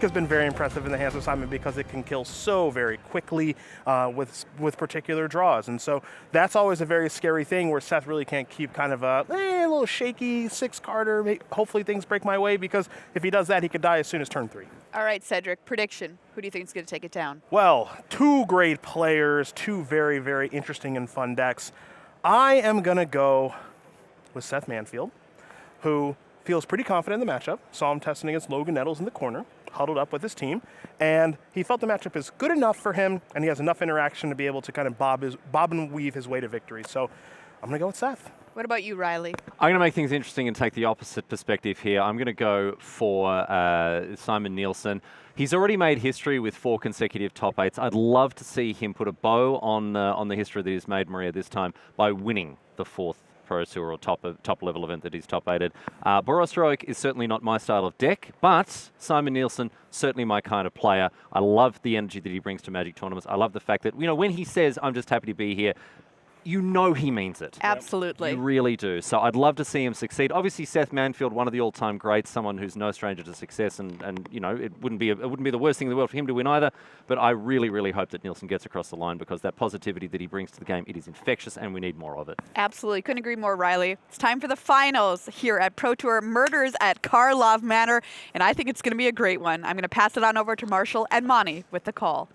has been very impressive in the hands of Simon because it can kill so very quickly with particular draws. And so that's always a very scary thing where Seth really can't keep kind of a little shaky 6-carder. Hopefully things break my way, because if he does that, he could die as soon as turn 3. All right, Cedric, prediction. Who do you think is going to take it down? Well, 2 great players, 2 very, very interesting and fun decks. I am going to go with Seth Manfield, who feels pretty confident in the matchup. Saw him testing against Logan Nettles in the corner, huddled up with his team, and he felt the matchup is good enough for him, and he has enough interaction to be able to kind of bob and weave his way to victory. So I'm going to go with Seth. What about you, Riley? I'm going to make things interesting and take the opposite perspective here. I'm going to go for Simon Nielsen. He's already made history with 4 consecutive top 8s. I'd love to see him put a bow on the history that he's made, Maria, this time by winning the 4th Pro Tour or top level event that he's top 8'd. Boros Heroic is certainly not my style of deck, but Simon Nielsen, certainly my kind of player. I love the energy that he brings to Magic tournaments. I love the fact that, when he says, I'm just happy to be here, he means it. Absolutely. You really do. So I'd love to see him succeed. Obviously, Seth Manfield, one of the all-time greats, someone who's no stranger to success, and it wouldn't be the worst thing in the world for him to win either. But I really, really hope that Nielsen gets across the line, because that positivity that he brings to the game, it is infectious, and we need more of it. Absolutely. Couldn't agree more, Riley. It's time for the finals here at Pro Tour Murders at Karlov Manor, and I think it's going to be a great one. I'm going to pass it on over to Marshall and Monty with the call.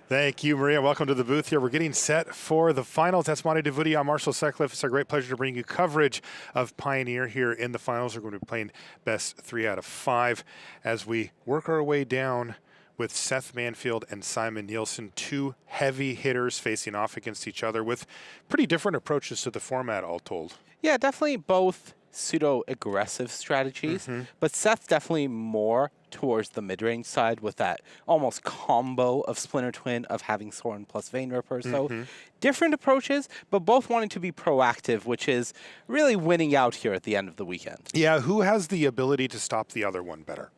Thank you, Maria. Welcome to the booth here. We're getting set for the finals. That's Monty DeVudy. I'm Marshall Sutcliffe. It's a great pleasure to bring you coverage of Pioneer here in the finals. We're going to be playing best 3 out of 5 as we work our way down with Seth Manfield and Simon Nielsen, 2 heavy hitters facing off against each other with pretty different approaches to the format, all told. Yeah, definitely both pseudo-aggressive strategies, but Seth definitely more towards the mid-range side with that almost combo of Splinter Twin, of having Sorin plus Vein Ripper. So different approaches, but both wanting to be proactive, which is really winning out here at the end of the weekend. Yeah, who has the ability to stop the other one better?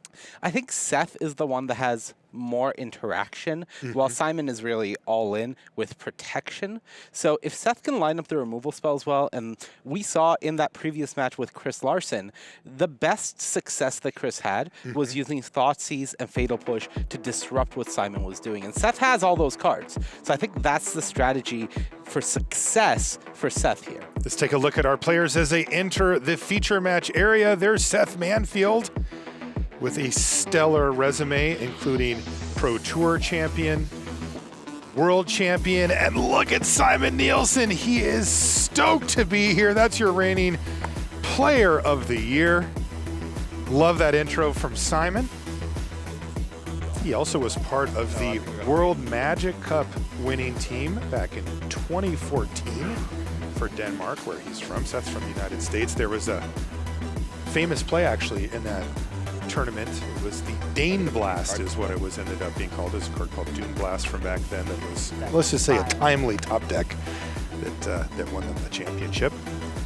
I think Seth is the one that has more interaction, while Simon is really all in with protection. So if Seth can line up the removal spells well, and we saw in that previous match with Chris Larson, the best success that Chris had was using Thoughtseize and Fatal Push to disrupt what Simon was doing. And Seth has all those cards. So I think that's the strategy for success for Seth here. Let's take a look at our players as they enter the feature match area. There's Seth Manfield with a stellar resume, including Pro Tour champion, World champion, and look at Simon Nielsen. He is stoked to be here. That's your reigning Player of the Year. Love that intro from Simon. He also was part of the World Magic Cup winning team back in 2014 for Denmark, where he's from. Seth's from the United States. There was a famous play actually in that tournament. It was the Dane Blast is what it was ended up being called. There's a card called Dune Blast from back then that was, let's just say, a timely top deck that won them the championship.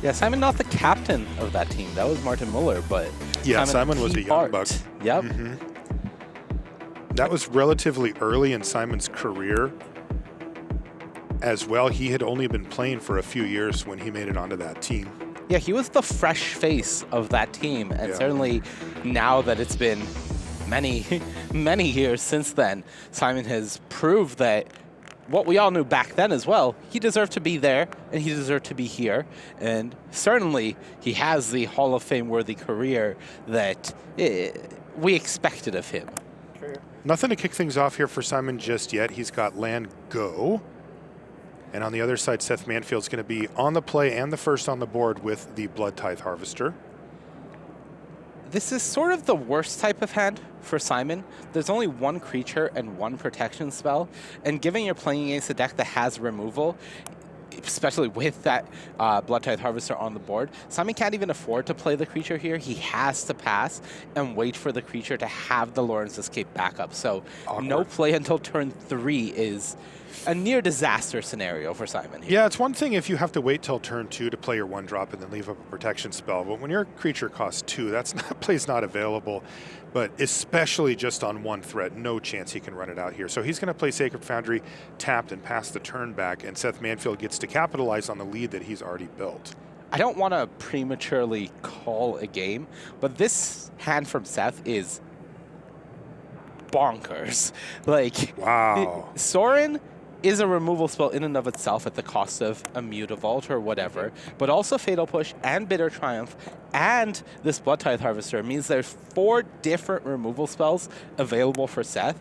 Yeah, Simon not the captain of that team. That was Martin Muller, but yeah, Simon was a young buck. Yep. That was relatively early in Simon's career as well. He had only been playing for a few years when he made it onto that team. Yeah, he was the fresh face of that team, and certainly now that it's been many, many years since then, Simon has proved that what we all knew back then as well, he deserved to be there, and he deserved to be here, and certainly he has the Hall of Fame-worthy career that we expected of him. Nothing to kick things off here for Simon just yet. He's got land go. And on the other side, Seth Manfield's going to be on the play and the first on the board with the Blood Tithe Harvester. This is sort of the worst type of hand for Simon. There's only 1 creature and 1 protection spell, and given you're playing against a deck that has removal, especially with that Blood Tithe Harvester on the board, Simon can't even afford to play the creature here. He has to pass and wait for the creature to have the Lawrence Escape backup. So no play until turn 3 is a near disaster scenario for Simon here. Yeah, it's one thing if you have to wait till turn 2 to play your 1-drop and then leave up a protection spell, but when your creature costs 2, play's not available. But especially just on 1 threat, no chance he can run it out here. So he's going to play Sacred Foundry tapped and pass the turn back, and Seth Manfield gets to capitalize on the lead that he's already built. I don't want to prematurely call a game, but this hand from Seth is bonkers. Like, Wow. Sorin is a removal spell in and of itself at the cost of a Mutavault or whatever, but also Fatal Push and Bitter Triumph and this Blood Tithe Harvester means there's 4 different removal spells available for Seth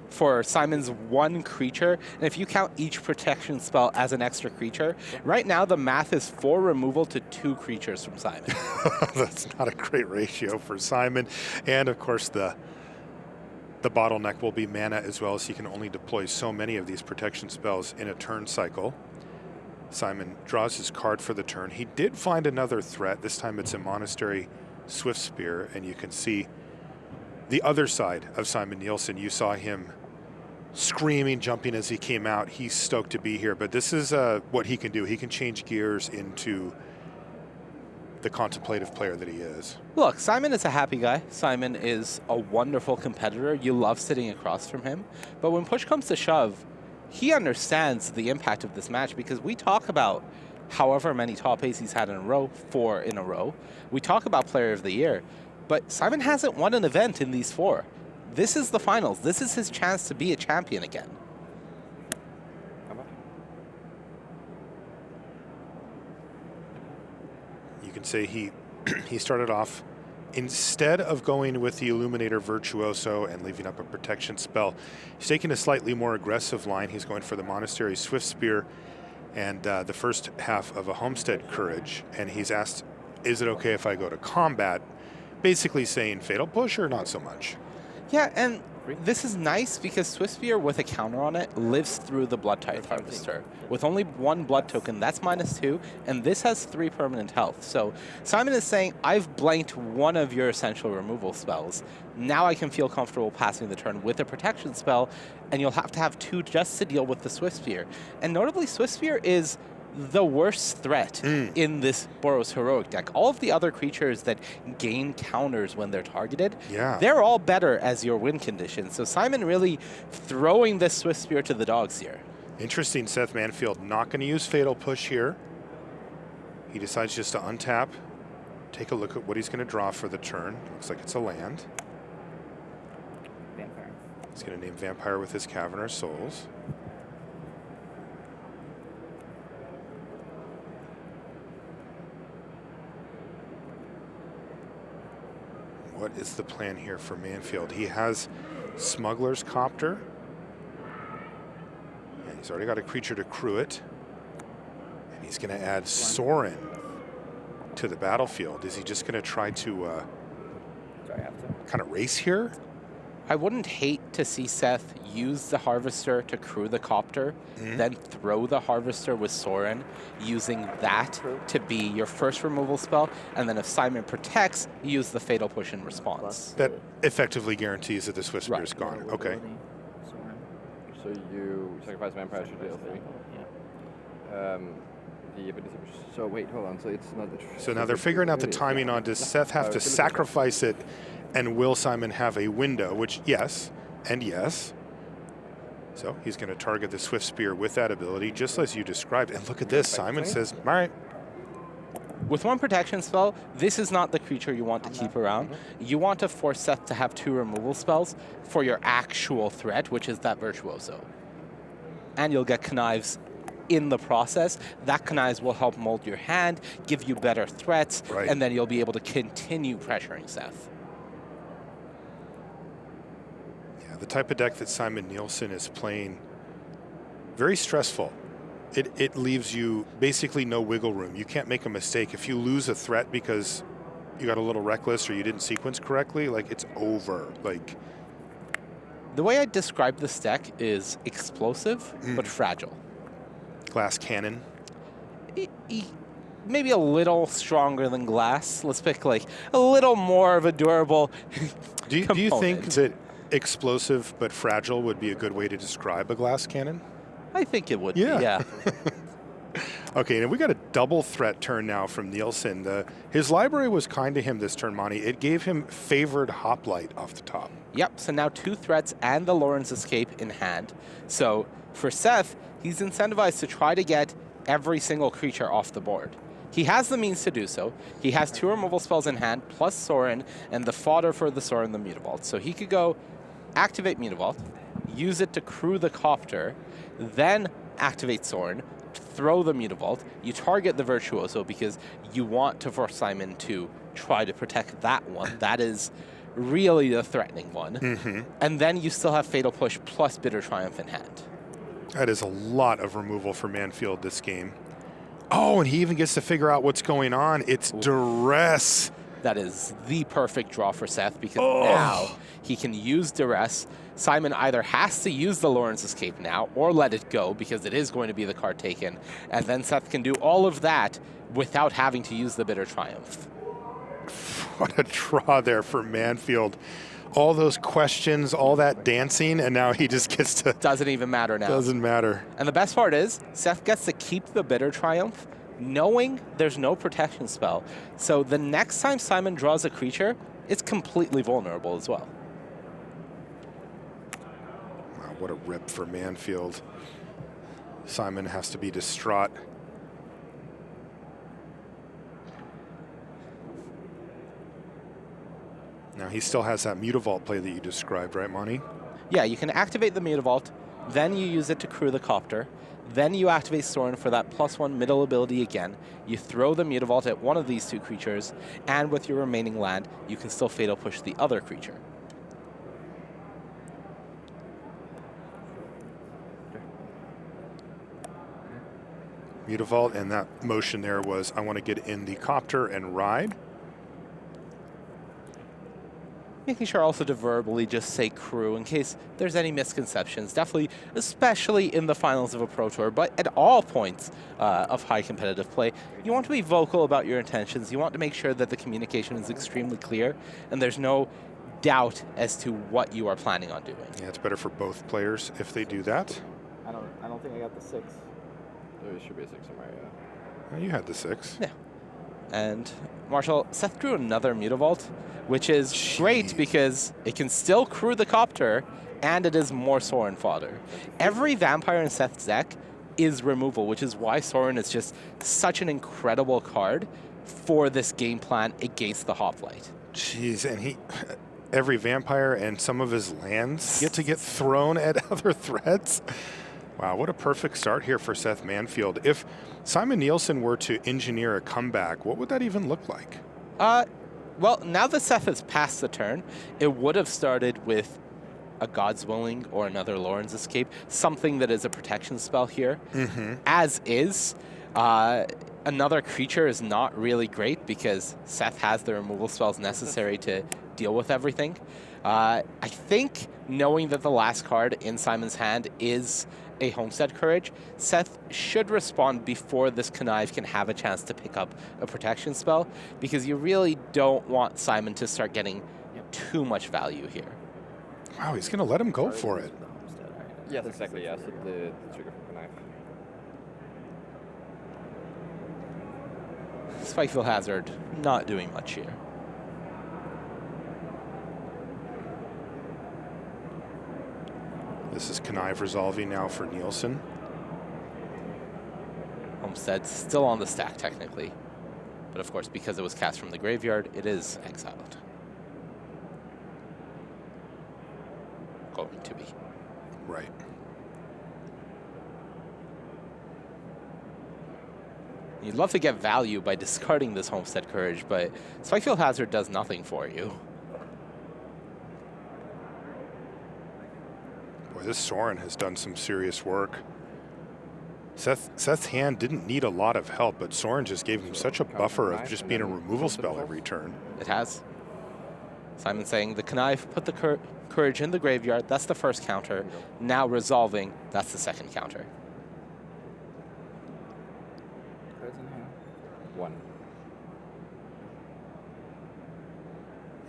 for Simon's 1 creature, and if you count each protection spell as an extra creature, right now the math is 4 removal to 2 creatures from Simon. That's not a great ratio for Simon. And of course, the bottleneck will be mana as well, so you can only deploy so many of these protection spells in a turn cycle. Simon draws his card for the turn. He did find another threat. This time it's a Monastery Swift Spear, and you can see the other side of Simon Nielsen. You saw him screaming, jumping as he came out. He's stoked to be here, but this is what he can do. He can change gears into the contemplative player that he is. Look, Simon is a happy guy. Simon is a wonderful competitor. You love sitting across from him. But when push comes to shove, he understands the impact of this match because we talk about however many top 8s he's had in a row, 4 in a row. We talk about Player of the Year, but Simon hasn't won an event in these 4. This is the finals. This is his chance to be a champion again. You can say he started off, instead of going with the Illuminator Virtuoso and leaving up a protection spell, he's taking a slightly more aggressive line. He's going for the Monastery Swift Spear and the first half of a Homestead Courage, and he's asked, is it okay if I go to combat? Basically saying Fatal Push or not so much. Yeah, and this is nice because Swift Spear with a counter on it lives through the Blood Tithe Harvester. With only 1 blood token, that's -2, and this has 3 permanent health. So Simon is saying, I've blanked one of your essential removal spells. Now I can feel comfortable passing the turn with a protection spell, and you'll have to have 2 just to deal with the Swift Spear. And notably, Swift Spear is the worst threat in this Boros Heroic deck. All of the other creatures that gain counters when they're targeted, they're all better as your win condition. So Simon really throwing this Swift Spear to the dogs here. Interesting, Seth Manfield not going to use Fatal Push here. He decides just to untap, take a look at what he's going to draw for the turn. Looks like it's a land. Vampire. He's going to name Vampire with his Caverner Souls. What is the plan here for Manfield? He has Smuggler's Copter. And he's already got a creature to crew it. And he's going to add Sorin to the battlefield. Is he just going to try to kind of race here? I wouldn't hate to see Seth use the Harvester to crew the Copter, then throw the Harvester with Sorin, using that to be your first removal spell, and then if Simon protects, use the Fatal Push in response. That effectively guarantees that the Swift Spear is gone. Okay. So you sacrifice Vampire to deal 3. Yeah. The ability. So wait, hold on. So it's not the. So now they're figuring out the timing on, does Seth have to sacrifice it, and will Simon have a window? Which, yes, and yes. So he's going to target the Swift Spear with that ability, just as you described. And look at this. Simon says, all right. With 1 protection spell, this is not the creature you want to keep around. You want to force Seth to have 2 removal spells for your actual threat, which is that Virtuoso. And you'll get Connives in the process. That Connives will help mold your hand, give you better threats, and then you'll be able to continue pressuring Seth. Yeah, the type of deck that Simon Nielsen is playing, very stressful. It leaves you basically no wiggle room. You can't make a mistake. If you lose a threat because you got a little reckless or you didn't sequence correctly, like, it's over. Like, the way I describe this deck is explosive, but fragile. Glass cannon. Maybe a little stronger than glass. Let's pick like a little more of a durable Do you think that explosive but fragile would be a good way to describe a glass cannon? I think it would be, yeah. Okay, and we got a double threat turn now from Nielsen. His library was kind to him this turn, Monty. It gave him favored Hoplite off the top. Yep, so now 2 threats and the Lauren's Escape in hand. So for Seth, he's incentivized to try to get every single creature off the board. He has the means to do so. He has 2 removal spells in hand, plus Sorin, and the fodder for the Sorin, the Mutavault. So he could go activate Mutavault, use it to crew the Copter, then activate Soren, throw the Mutavault, you target the Virtuoso because you want to force Simon to try to protect that one. That is really the threatening one. And then you still have Fatal Push plus Bitter Triumph in hand. That is a lot of removal for Manfield this game. Oh, and he even gets to figure out what's going on. It's Duress. That is the perfect draw for Seth because now he can use Duress. Simon either has to use the Lawrence Escape now or let it go because it is going to be the card taken. And then Seth can do all of that without having to use the Bitter Triumph. What a draw there for Manfield. All those questions, all that dancing, and now he just gets to... Doesn't even matter now. Doesn't matter. And the best part is, Seth gets to keep the Bitter Triumph, knowing there's no protection spell. So the next time Simon draws a creature, it's completely vulnerable as well. Wow, what a rip for Manfield. Simon has to be distraught. Now he still has that Mutavault play that you described, right, Monty? Yeah, you can activate the Mutavault, then you use it to crew the Copter, then you activate Soren for that +1 middle ability again. You throw the Mutavault at one of these two creatures, and with your remaining land, you can still Fatal Push the other creature. Mutavault, and that motion there was, I want to get in the Copter and ride. Making sure also to verbally just say crew in case there's any misconceptions. Definitely, especially in the finals of a Pro Tour, but at all points of high competitive play, you want to be vocal about your intentions. You want to make sure that the communication is extremely clear and there's no doubt as to what you are planning on doing. Yeah, it's better for both players if they do that. I don't think I got the 6. There should be a 6 somewhere, yeah. Well, you had the 6. Yeah. And Marshall, Seth drew another Mutavault, which is great because it can still crew the Copter and it is more Soren fodder. Every Vampire in Seth's deck is removal, which is why Soren is just such an incredible card for this game plan against the Hoplite. Jeez, and every Vampire and some of his lands get thrown at other threats. Wow, what a perfect start here for Seth Manfield. If Simon Nielsen were to engineer a comeback, what would that even look like? Well, now that Seth has passed the turn, it would have started with a God's Willing or another Lawrence Escape, something that is a protection spell here. As is, another creature is not really great because Seth has the removal spells necessary to deal with everything. I think knowing that the last card in Simon's hand is a Homestead Courage, Seth should respond before this Connive can have a chance to pick up a protection spell, because you really don't want Simon to start getting too much value here. Wow, he's going to let him go for it. Yes, exactly, yes. The trigger from knife. Spikefield Hazard not doing much here. This is Connive resolving now for Nielsen. Homestead still on the stack technically, but of course because it was cast from the graveyard, it is exiled. Going to be. Right. You'd love to get value by discarding this Homestead Courage, but Spikefield Hazard does nothing for you. Boy, this Soren has done some serious work. Seth's hand didn't need a lot of help, but Soren just gave him such a buffer of just being a removal spell every turn. It has. Simon saying the Connive put the Courage in the graveyard. That's the first counter. Now resolving, that's the second counter. 1.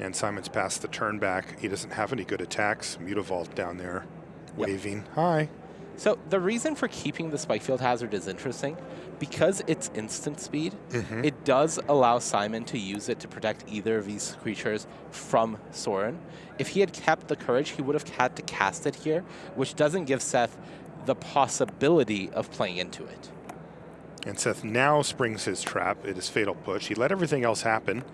And Simon's passed the turn back. He doesn't have any good attacks. Mutavault down there waving. Hi. So the reason for keeping the Spikefield Hazard is interesting. Because it's instant speed, it does allow Simon to use it to protect either of these creatures from Soren. If he had kept the Courage, he would have had to cast it here, which doesn't give Seth the possibility of playing into it. And Seth now springs his trap. It is Fatal Push. He let everything else happen.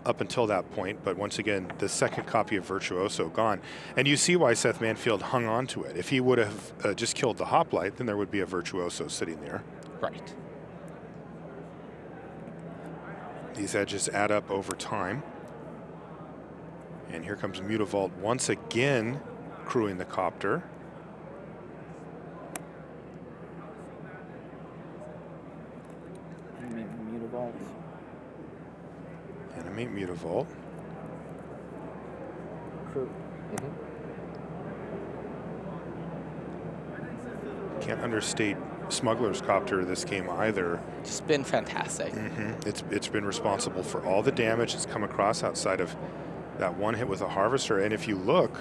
up until that point, but once again, the second copy of Virtuoso gone. And you see why Seth Manfield hung on to it. If he would have just killed the Hoplite, then there would be a Virtuoso sitting there. Right. These edges add up over time. And here comes Mutavault once again, crewing the copter. Mutavault. Animate Mutavault. Crew. Can't understate Smuggler's Copter this game either. It's been fantastic. It's been responsible for all the damage that's come across outside of that one hit with a Harvester. And if you look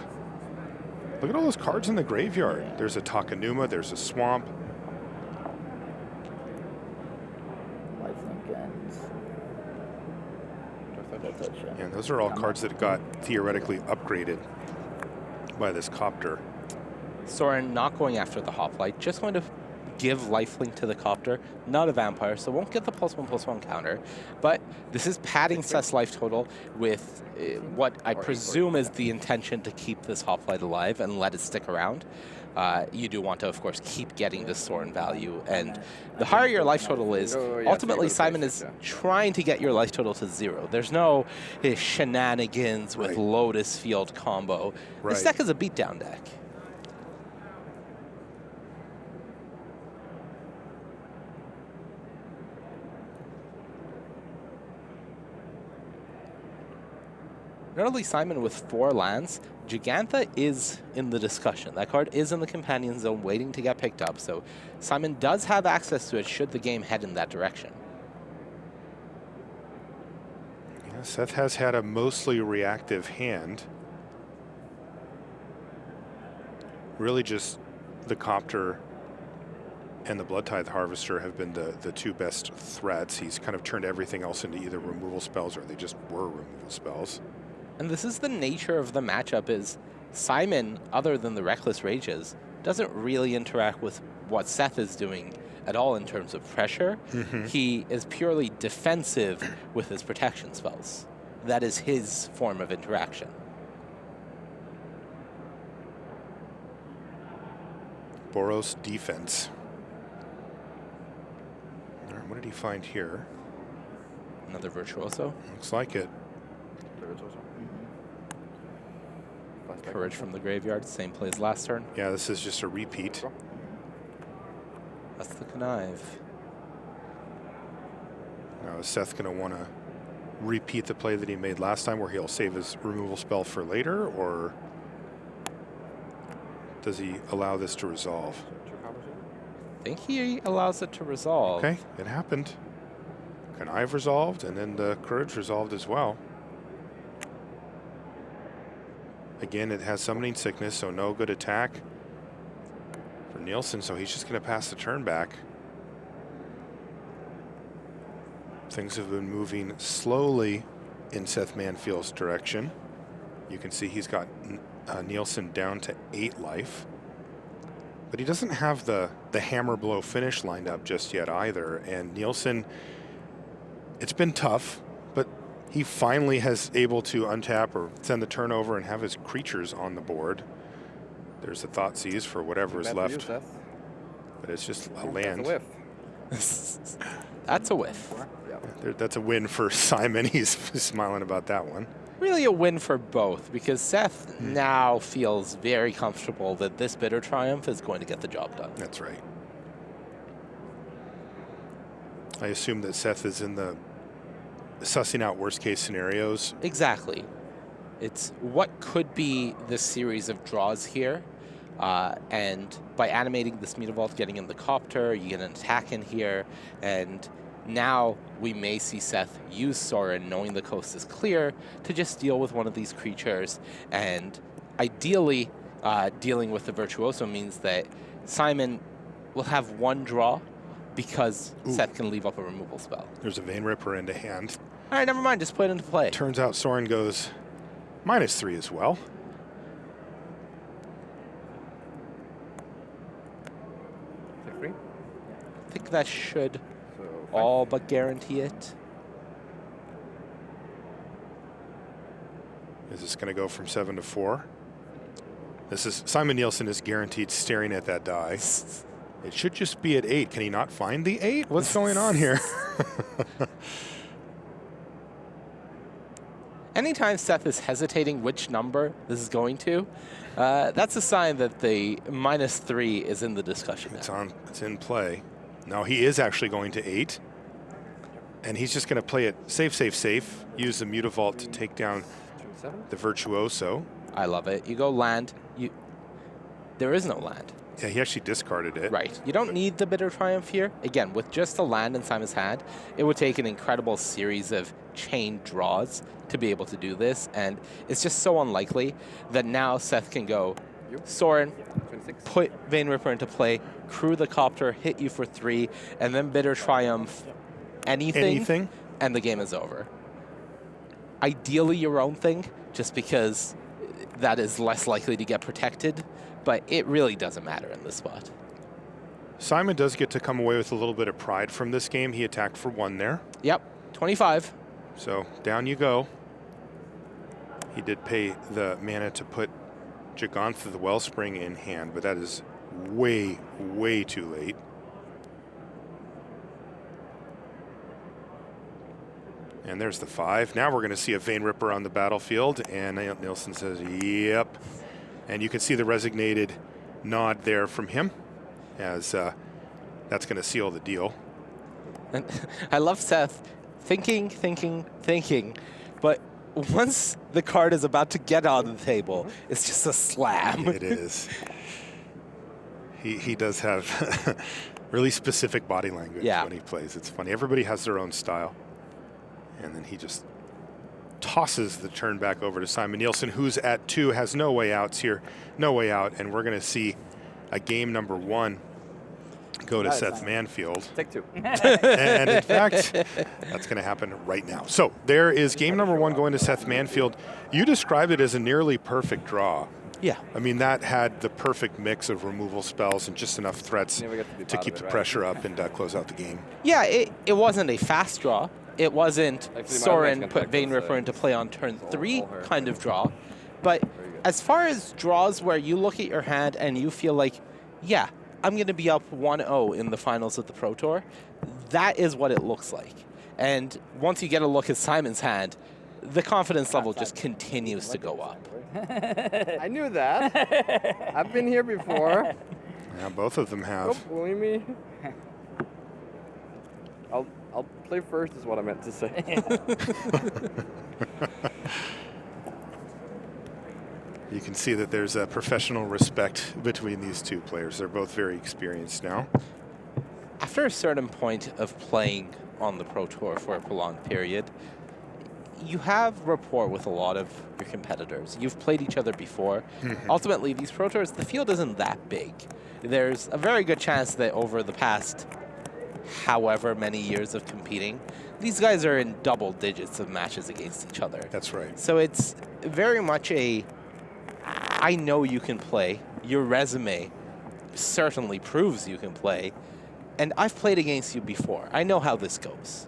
at all those cards in the graveyard. There's a Takanuma, there's a Swamp. Lifelink guns. And those are all cards that got theoretically upgraded by this Copter. Soren not going after the Hoplite, just going to give lifelink to the Copter, not a Vampire, so won't get the +1/+1 counter. But this is padding Seth's life total with what I presume is the intention to keep this Hoplite alive and let it stick around. You do want to, of course, keep getting this Soren value, and the higher your life total is, ultimately Simon is trying to get your life total to 0. There's no shenanigans with Lotus Field combo. This deck is a beatdown deck. Not only Simon with 4 lands, Gigantha is in the discussion. That card is in the companion zone waiting to get picked up, so Simon does have access to it should the game head in that direction. Yeah, Seth has had a mostly reactive hand. Really just the Copter and the Bloodtithe Harvester have been the 2 best threats. He's kind of turned everything else into either removal spells or they just were removal spells. And this is the nature of the matchup is Simon, other than the Reckless Rages, doesn't really interact with what Seth is doing at all in terms of pressure. He is purely defensive with his protection spells. That is his form of interaction. Boros defense. All right, what did he find here? Another Virtuoso. Looks like it. Courage from the graveyard, same play as last turn. Yeah, this is just a repeat. That's the connive. Now, is Seth going to want to repeat the play that he made last time where he'll save his removal spell for later, or does he allow this to resolve? I think he allows it to resolve. Okay, it happened. Connive resolved, and then the Courage resolved as well. Again, it has Summoning Sickness, so no good attack for Nielsen, so he's just going to pass the turn back. Things have been moving slowly in Seth Manfield's direction. You can see he's got Nielsen down to 8 life. But he doesn't have the hammer blow finish lined up just yet either. And Nielsen, it's been tough, but he finally has able to untap or send the turnover and have his creatures on the board. There's a Thoughtseize for whatever is left. But it's just a land. That's a whiff. That's a win for Simon. He's smiling about that one. Really a win for both, because Seth now feels very comfortable that this Bitter Triumph is going to get the job done. That's right. I assume that Seth is in the sussing out worst case scenarios. Exactly. It's what could be this series of draws here. And by animating this Mutavault, getting in the Copter, you get an attack in here, and now we may see Seth use Soren, knowing the coast is clear, to just deal with one of these creatures. And ideally, dealing with the Virtuoso means that Simon will have 1 draw because Seth can leave up a removal spell. There's a Vein Ripper into hand. All right, never mind, just put it into play. Turns out Soren goes -3 as well. I think that should all but guarantee it. Is this going to go from 7 to 4? This is Simon Nielsen is guaranteed staring at that die. It should just be at 8. Can he not find the 8? What's going on here? Anytime Seth is hesitating which number this is going to, that's a sign that the -3 is in the discussion. It's in play. No, he is actually going to 8. And he's just going to play it safe, safe, safe. Use the Mutavault to take down the Virtuoso. I love it. You go land. There is no land. Yeah, he actually discarded it. Right. You don't need the Bitter Triumph here. Again, with just a land in Simon's hand, it would take an incredible series of chain draws to be able to do this. And it's just so unlikely that now Seth can go Soren, put Vein Ripper into play, crew the Copter, hit you for 3, and then Bitter Triumph anything, and the game is over. Ideally your own thing, just because that is less likely to get protected, but it really doesn't matter in this spot. Simon does get to come away with a little bit of pride from this game. He attacked for 1 there. Yep, 25. So down you go. He did pay the mana to put Jagantha the Wellspring in hand, but that is way, way too late. And there's the 5. Now we're going to see a Vein Ripper on the battlefield, and Nielsen says, yep. And you can see the resignated nod there from him, as that's going to seal the deal. And I love Seth thinking, but once the card is about to get on the table, it's just a slam. It is. He does have really specific body language when he plays. It's funny. Everybody has their own style. And then he just tosses the turn back over to Simon Nielsen, who's at 2, has no way outs here, no way out, and we're going to see a game number 1 go to Seth Manfield. Take 2. And in fact, that's going to happen right now. So there is game number 1 going to Seth Manfield. You described it as a nearly perfect draw. Yeah. I mean, that had the perfect mix of removal spells and just enough threats to keep the pressure up and close out the game. Yeah, it wasn't a fast draw. It wasn't Soren put Vein Ripper into play on turn 3 kind of draw. But as far as draws where you look at your hand and you feel like, yeah, I'm going to be up 1-0 in the finals of the Pro Tour, that is what it looks like. And once you get a look at Simon's hand, the confidence level just continues to go up. I knew that. I've been here before. Yeah, both of them have. Don't bully me. I'll play first is what I meant to say. You can see that there's a professional respect between these two players. They're both very experienced now. After a certain point of playing on the Pro Tour for a prolonged period, you have rapport with a lot of your competitors. You've played each other before. Ultimately, these Pro Tours, the field isn't that big. There's a very good chance that over the past however many years of competing, these guys are in double digits of matches against each other. That's right. So it's very much a, I know you can play. Your resume certainly proves you can play. And I've played against you before. I know how this goes.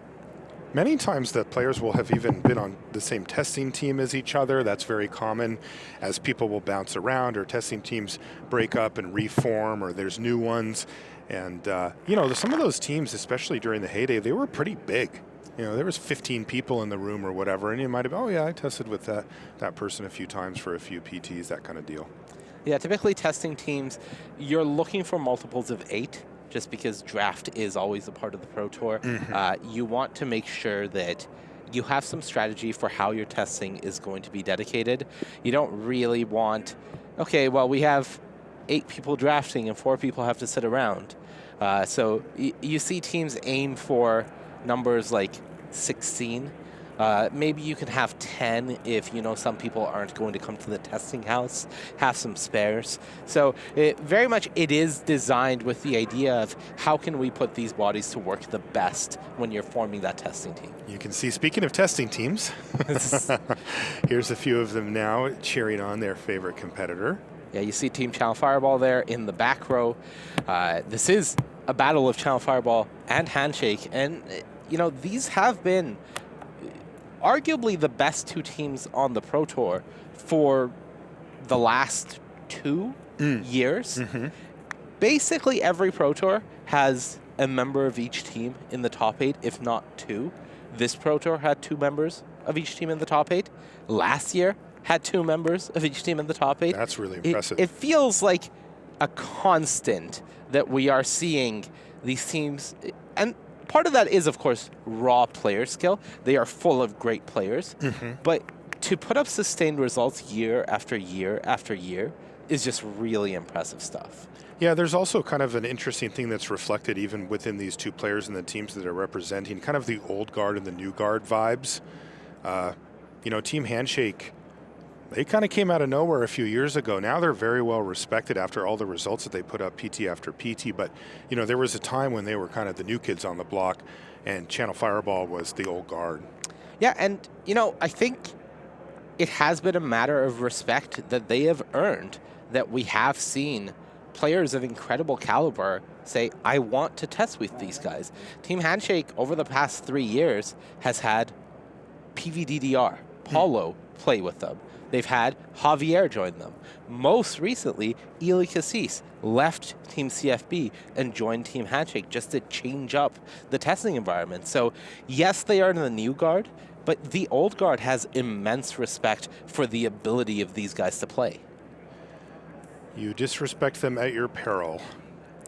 Many times the players will have even been on the same testing team as each other. That's very common, as people will bounce around or testing teams break up and reform, or there's new ones. And, you know, some of those teams, especially during the heyday, they were pretty big. You know, there was 15 people in the room or whatever, and you might have, oh yeah, I tested with that person a few times for a few PTs, that kind of deal. Yeah, typically testing teams, you're looking for multiples of 8, just because draft is always a part of the Pro Tour. You want to make sure that you have some strategy for how your testing is going to be dedicated. You don't really want, okay, well, we have 8 people drafting and 4 people have to sit around. So you see teams aim for numbers like 16. Maybe you can have 10 if you know some people aren't going to come to the testing house, have some spares. So very much it is designed with the idea of how can we put these bodies to work the best when you're forming that testing team. You can see, speaking of testing teams, here's a few of them now cheering on their favorite competitor. Yeah, you see Team Channel Fireball there in the back row. This is a battle of Channel Fireball and Handshake, and you know, these have been arguably the best two teams on the Pro Tour for the last 2 years. Basically, every Pro Tour has a member of each team in the top 8, if not 2. This Pro Tour had 2 members of each team in the top 8. Last year had 2 members of each team in the top 8. That's really impressive. It feels like a constant that we are seeing these teams, and part of that is, of course, raw player skill. They are full of great players, but to put up sustained results year after year after year is just really impressive stuff. Yeah, there's also kind of an interesting thing that's reflected even within these 2 players and the teams that are representing, kind of the old guard and the new guard vibes. You know, Team Handshake, they kind of came out of nowhere a few years ago. Now they're very well respected after all the results that they put up PT after PT. But, you know, there was a time when they were kind of the new kids on the block, and Channel Fireball was the old guard. Yeah, and, you know, I think it has been a matter of respect that they have earned, that we have seen players of incredible caliber say, I want to test with these guys. Team Handshake, over the past 3 years, has had PVDDR, Paulo, play with them. They've had Javier join them. Most recently, Eli Cassis left Team CFB and joined Team Handshake just to change up the testing environment. So, yes, they are in the new guard, but the old guard has immense respect for the ability of these guys to play. You disrespect them at your peril.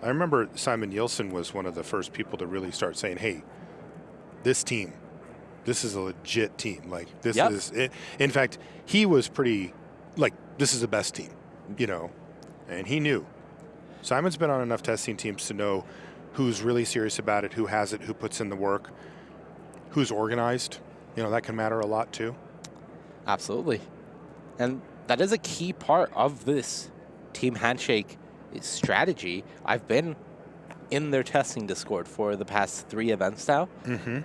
I remember Simon Nielsen was one of the first people to really start saying, hey, this team, this is a legit team. Like, this is it. In fact, he was pretty, like, this is the best team, you know, and he knew. Simon's been on enough testing teams to know who's really serious about it, who has it, who puts in the work, who's organized. You know, that can matter a lot too. Absolutely. And that is a key part of this Team Handshake strategy. I've been in their testing Discord for the past 3 events now.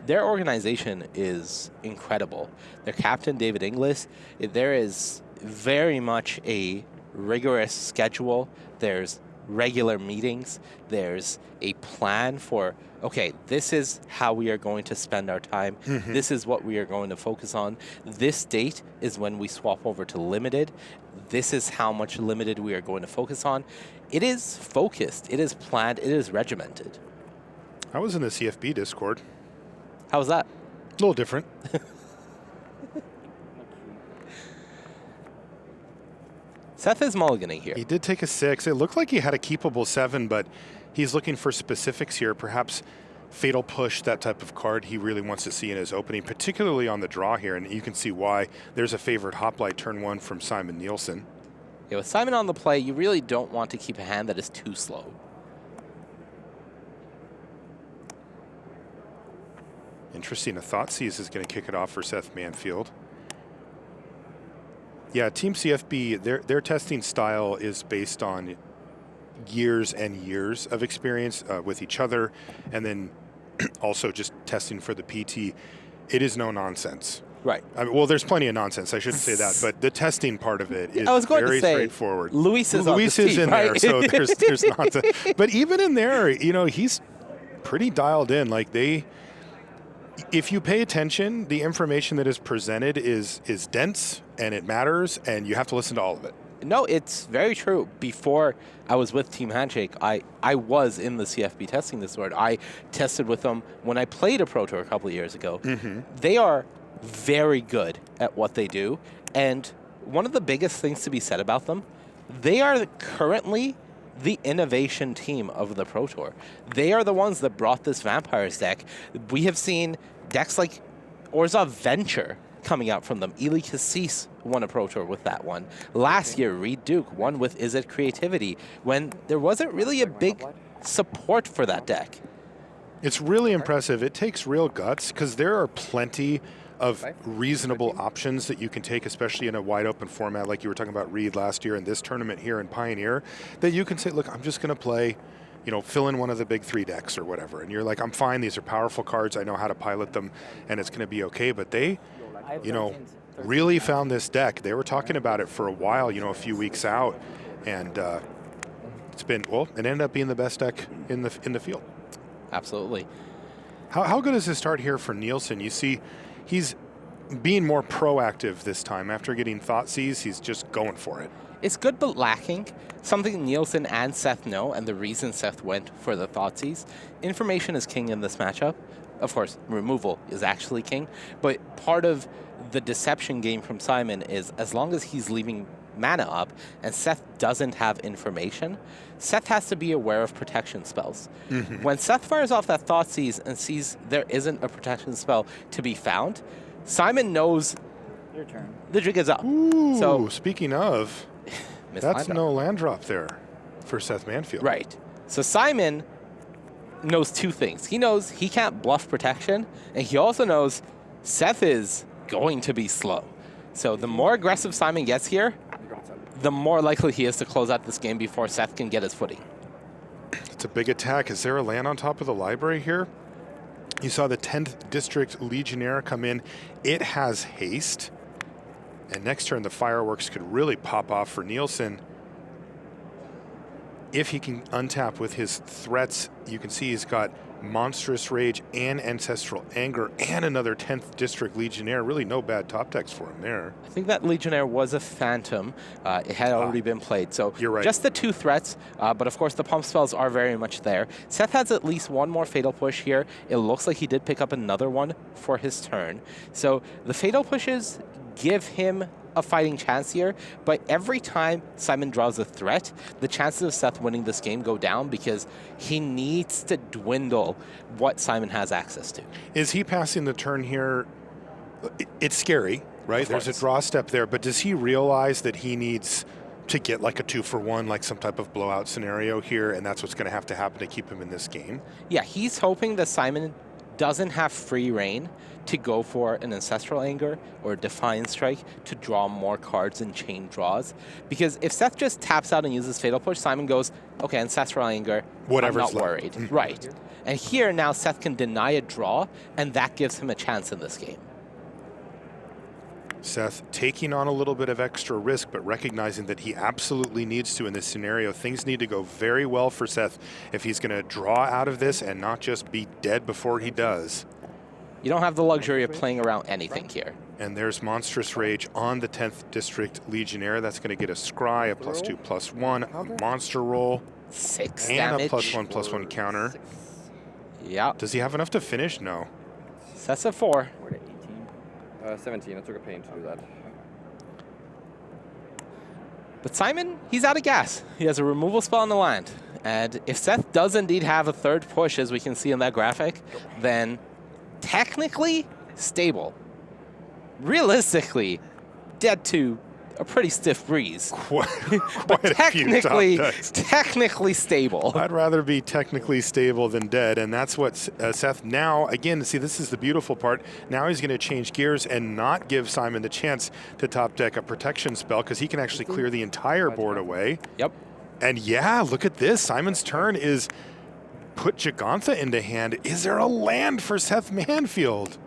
Their organization is incredible. Their captain, David Inglis, there is very much a rigorous schedule. There's regular meetings. There's a plan for, okay, this is how we are going to spend our time. This is what we are going to focus on. This date is when we swap over to limited. This is how much limited we are going to focus on. It is focused. It is planned. It is regimented. I was in the CFB Discord. How was that? A little different. Seth is mulliganing here. He did take a 6. It looked like he had a keepable 7, but he's looking for specifics here. Perhaps Fatal Push, that type of card he really wants to see in his opening, particularly on the draw here, and you can see why. There's a favorite Hoplite turn 1 from Simon Nielsen. Yeah, with Simon on the play, you really don't want to keep a hand that is too slow. Interesting. A Thoughtseize is going to kick it off for Seth Manfield. Yeah, Team CFB, their testing style is based on years and years of experience with each other, and then also just testing for the PT. It is no nonsense. Right. I mean, well, there's plenty of nonsense. I shouldn't say that, but the testing part of it is I was going very to say, straightforward. Luis is in right? there, so there's nonsense. But even in there, you know, he's pretty dialed in. Like if you pay attention, the information that is presented is dense and it matters, and you have to listen to all of it. No, it's very true. Before I was with Team Handshake, I was in the CFB testing Discord. I tested with them when I played a Pro Tour a couple of years ago. They are very good at what they do, and one of the biggest things to be said about them, they are currently the innovation team of the Pro Tour. They are the ones that brought this Vampires deck. We have seen decks like Orzhov Venture coming out from them. Eli Cassis won a Pro Tour with that one. Last year, Reed Duke won with Is It Creativity when there wasn't really a big support for that deck. It's really impressive. It takes real guts because there are plenty of reasonable options that you can take, especially in a wide open format like you were talking about Reed last year in this tournament here in Pioneer, that you can say, look, I'm just going to play, you know, fill in one of the big 3 decks or whatever. And you're like, I'm fine. These are powerful cards. I know how to pilot them and it's going to be okay. But they, you know, really found this deck. They were talking about it for a while, you know, a few weeks out. And it's been, well, it ended up being the best deck in the field. Absolutely. How good is his start here for Nielsen? You see, he's being more proactive this time. After getting Thoughtseize, he's just going for it. It's good but lacking. Something Nielsen and Seth know, and the reason Seth went for the Thoughtseize. Information is king in this matchup. Of course, removal is actually king, but part of the deception game from Simon is as long as he's leaving mana up and Seth doesn't have information, Seth has to be aware of protection spells. When Seth fires off that Thoughtseize and sees there isn't a protection spell to be found, Simon knows Your turn. the jig is up. Ooh, So speaking of, missed that's line no drop. land drop there for Seth Manfield. Right. So Simon knows two things. He knows he can't bluff protection, and he also knows Seth is going to be slow. So the more aggressive Simon gets here, the more likely he is to close out this game before Seth can get his footing. It's a big attack. Is there a land on top of the library here? You saw the 10th District Legionnaire come in. It has haste. And next turn, the fireworks could really pop off for Nielsen. If he can untap with his threats, you can see he's got Monstrous Rage and Ancestral Anger and another 10th District Legionnaire. Really no bad top decks for him there. I think that Legionnaire was a Phantom. It had already been played. So You're right. just the two threats, but of course the pump spells are very much there. Seth has at least one more Fatal Push here. It looks like he did pick up another one for his turn. So the Fatal Pushes give him a fighting chance here, but every time Simon draws a threat, the chances of Seth winning this game go down because he needs to dwindle what Simon has access to. Is he passing the turn here? It's scary, right? There's a draw step there, but does he realize that he needs to get like a 2-for-1, like some type of blowout scenario here, and that's what's going to have to happen to keep him in this game? Yeah, he's hoping that Simon doesn't have free reign to go for an Ancestral Anger or Defiant Strike to draw more cards and chain draws. Because if Seth just taps out and uses Fatal Push, Simon goes, okay, Ancestral Anger, Whatever's I'm not left. worried. Right. And here now Seth can deny a draw, and that gives him a chance in this game. Seth taking on a little bit of extra risk, but recognizing that he absolutely needs to in this scenario. Things need to go very well for Seth if he's going to draw out of this and not just be dead before he does. You don't have the luxury of playing around anything here. And there's Monstrous Rage on the 10th District Legionnaire. That's going to get a Scry, a +2/+1, a monster roll, 6 and damage. a +1/+1 counter. Yeah. Does he have enough to finish? No. Seth's at 4. We're at 18. 17. I took a pain to do that. But Simon, he's out of gas. He has a removal spell on the land. And if Seth does indeed have a third push, as we can see in that graphic, then technically stable. Realistically, dead to a pretty stiff breeze. Quite But a few technically, top decks. technically stable. I'd rather be technically stable than dead, and that's what Seth now, again, see, this is the beautiful part. Now he's going to change gears and not give Simon the chance to top deck a protection spell because he can actually clear the entire board away. Yep. And yeah, look at this. Simon's turn is put Gigantha into hand. Is there a land for Seth Manfield?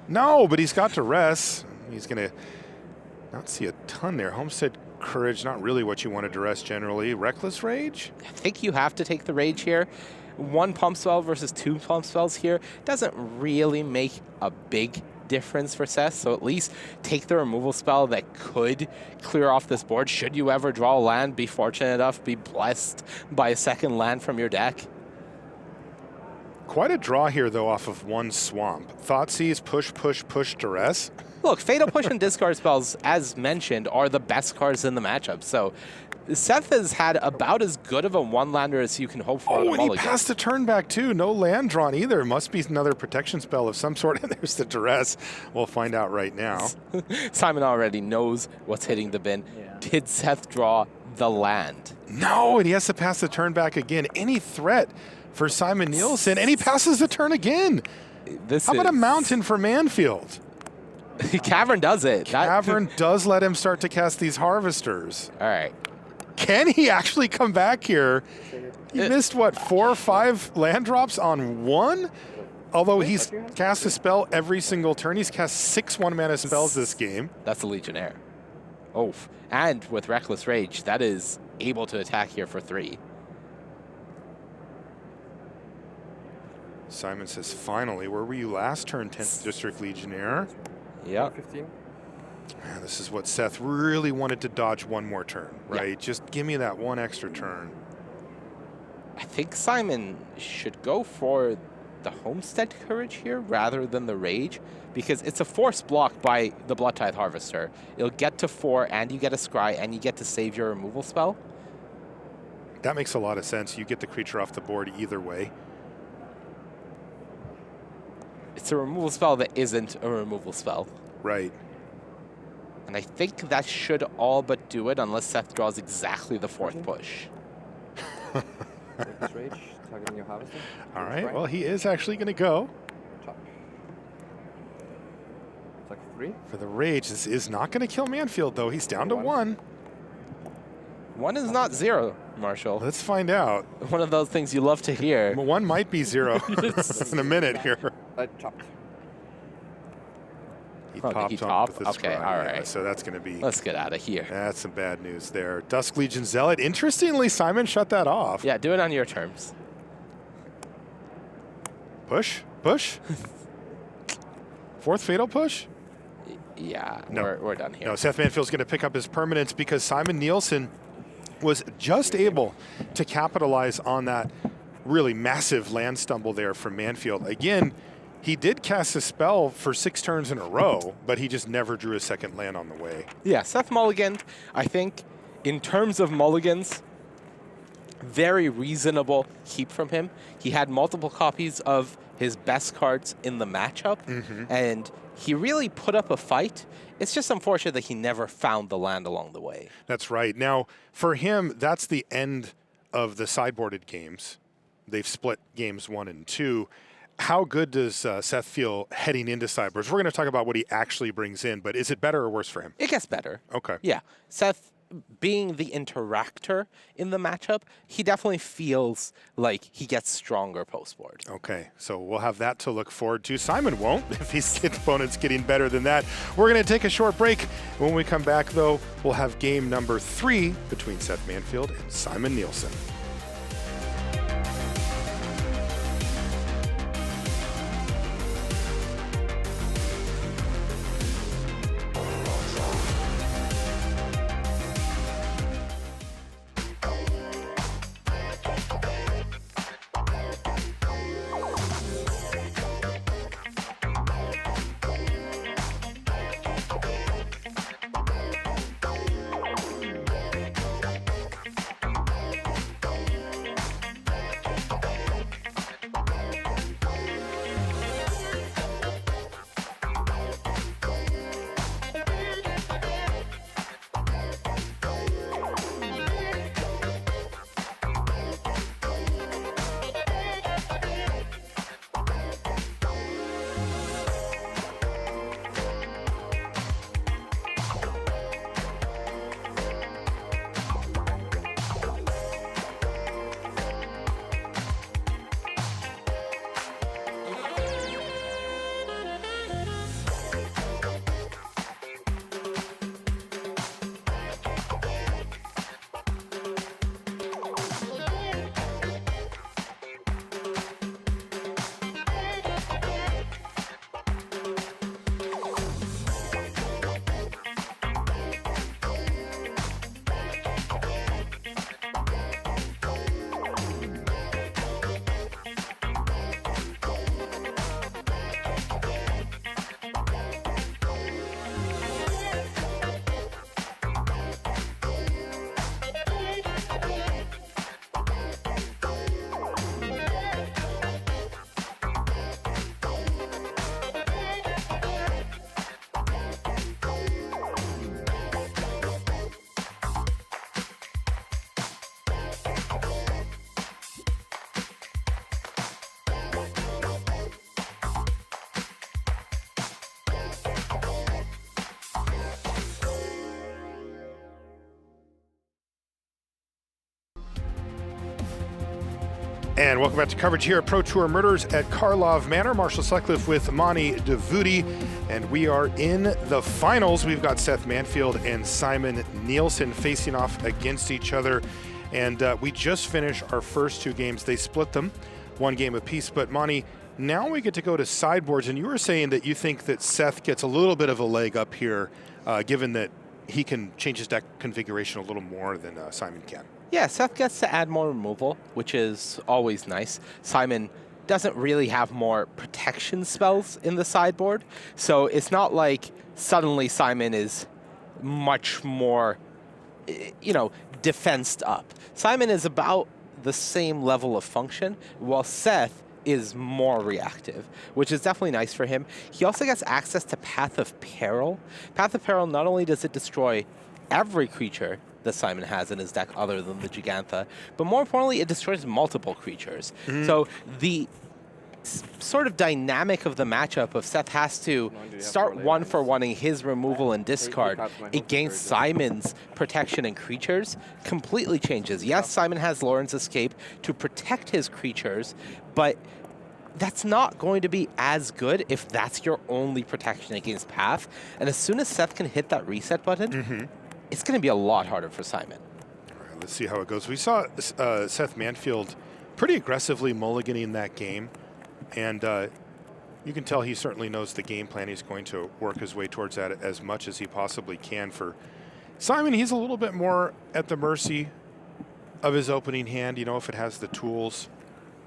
No, but he's got to rest. He's going to not see a ton there. Homestead Courage, not really what you want to duress generally. Reckless Rage? I think you have to take the Rage here. 1 pump spell versus 2 pump spells here doesn't really make a big difference for Seth, so at least take the removal spell that could clear off this board. Should you ever draw a land, be fortunate enough, be blessed by a second land from your deck. Quite a draw here, though, off of 1 swamp. Thoughtseize, push, duress. Look, Fatal Push and discard spells, as mentioned, are the best cards in the matchup. So Seth has had about as good of a one-lander as you can hope for. Oh, and he passed the turn back, too. No land drawn either. Must be another protection spell of some sort. And there's the duress. We'll find out right now. Simon already knows what's hitting the bin. Yeah. Did Seth draw the land? No, and he has to pass the turn back again. Any threat for Simon Nielsen, and he passes the turn again. How about a mountain for Manfield? Cavern does it. Cavern does let him start to cast these harvesters. All right. Can he actually come back here? He missed, what, 4 or 5 land drops on 1? Although he's cast a spell every single turn. He's cast 6 1-mana spells this game. That's a Legionnaire. Oh, and with Reckless Rage, that is able to attack here for 3. Simon says, finally, where were you last turn, 10th District Legionnaire? Yeah. 15. Man, this is what Seth really wanted to dodge one more turn, right? Yeah. Just give me that one extra turn. I think Simon should go for the Homestead Courage here rather than the Rage, because it's a forced block by the Blood Tithe Harvester. It'll get to 4, and you get a Scry, and you get to save your removal spell. That makes a lot of sense. You get the creature off the board either way. It's a removal spell that isn't a removal spell. Right. And I think that should all but do it, unless Seth draws exactly the 4th push. Take this Rage, targeting your Harvester. All right, well, he is actually going to go. Chop. It's like 3. For the Rage, this is not going to kill Manfield, though. He's down to 1. 1 is not 0, Marshall. Let's find out. One of those things you love to hear. 1 might be 0 in a minute here. Chopped. He Oh, did popped he off top? with the Okay, Scry, all yeah, right. so that's going to be... Let's get out of here. That's some bad news there. Dusk Legion Zealot. Interestingly, Simon shut that off. Yeah, do it on your terms. Push? Push? 4th Fatal Push? Yeah, No. we're done here. No, Seth Manfield's going to pick up his permanence because Simon Nielsen was just able to capitalize on that really massive land stumble there from Manfield. Again, he did cast a spell for 6 turns in a row, but he just never drew a second land on the way. Yeah, Seth mulliganed. I think in terms of mulligans, very reasonable keep from him. He had multiple copies of his best cards in the matchup, and he really put up a fight. It's just unfortunate that he never found the land along the way. That's right. Now, for him, that's the end of the sideboarded games. They've split games 1 and 2. How good does Seth feel heading into sideboards? We're going to talk about what he actually brings in, but is it better or worse for him? It gets better. Okay. Yeah, Seth, being the interactor in the matchup, he definitely feels like he gets stronger post-board. Okay, so we'll have that to look forward to. Simon won't if his opponent's getting better than that. We're going to take a short break. When we come back, though, we'll have game number 3 between Seth Manfield and Simon Nielsen. And welcome back to coverage here at Pro Tour Murders at Karlov Manor. Marshall Sutcliffe with Mani Devuti, and we are in the finals. We've got Seth Manfield and Simon Nielsen facing off against each other. And we just finished our first 2 games. They split them 1 game apiece. But Mani, Now we get to go to sideboards, and you were saying that you think that Seth gets a little bit of a leg up here, given that he can change his deck configuration a little more than Simon can. Yeah, Seth gets to add more removal, which is always nice. Simon doesn't really have more protection spells in the sideboard, so it's not like suddenly Simon is much more, defensed up. Simon is about the same level of function, while Seth is more reactive, which is definitely nice for him. He also gets access to Path of Peril. Path of Peril, not only does it destroy every creature that Simon has in his deck other than the Gigantha, but more importantly, it destroys multiple creatures. So the sort of dynamic of the matchup of Seth has to start one-for-oneing his removal and discard against Simon's protection and creatures completely changes. Yes, Simon has Lauren's Escape to protect his creatures, but that's not going to be as good if that's your only protection against Path. And as soon as Seth can hit that reset button, it's going to be a lot harder for Simon. All right, let's see how it goes. We saw Seth Manfield pretty aggressively mulliganing that game. And you can tell he certainly knows the game plan. He's going to work his way towards that as much as he possibly can. For Simon, he's a little bit more at the mercy of his opening hand. If it has the tools,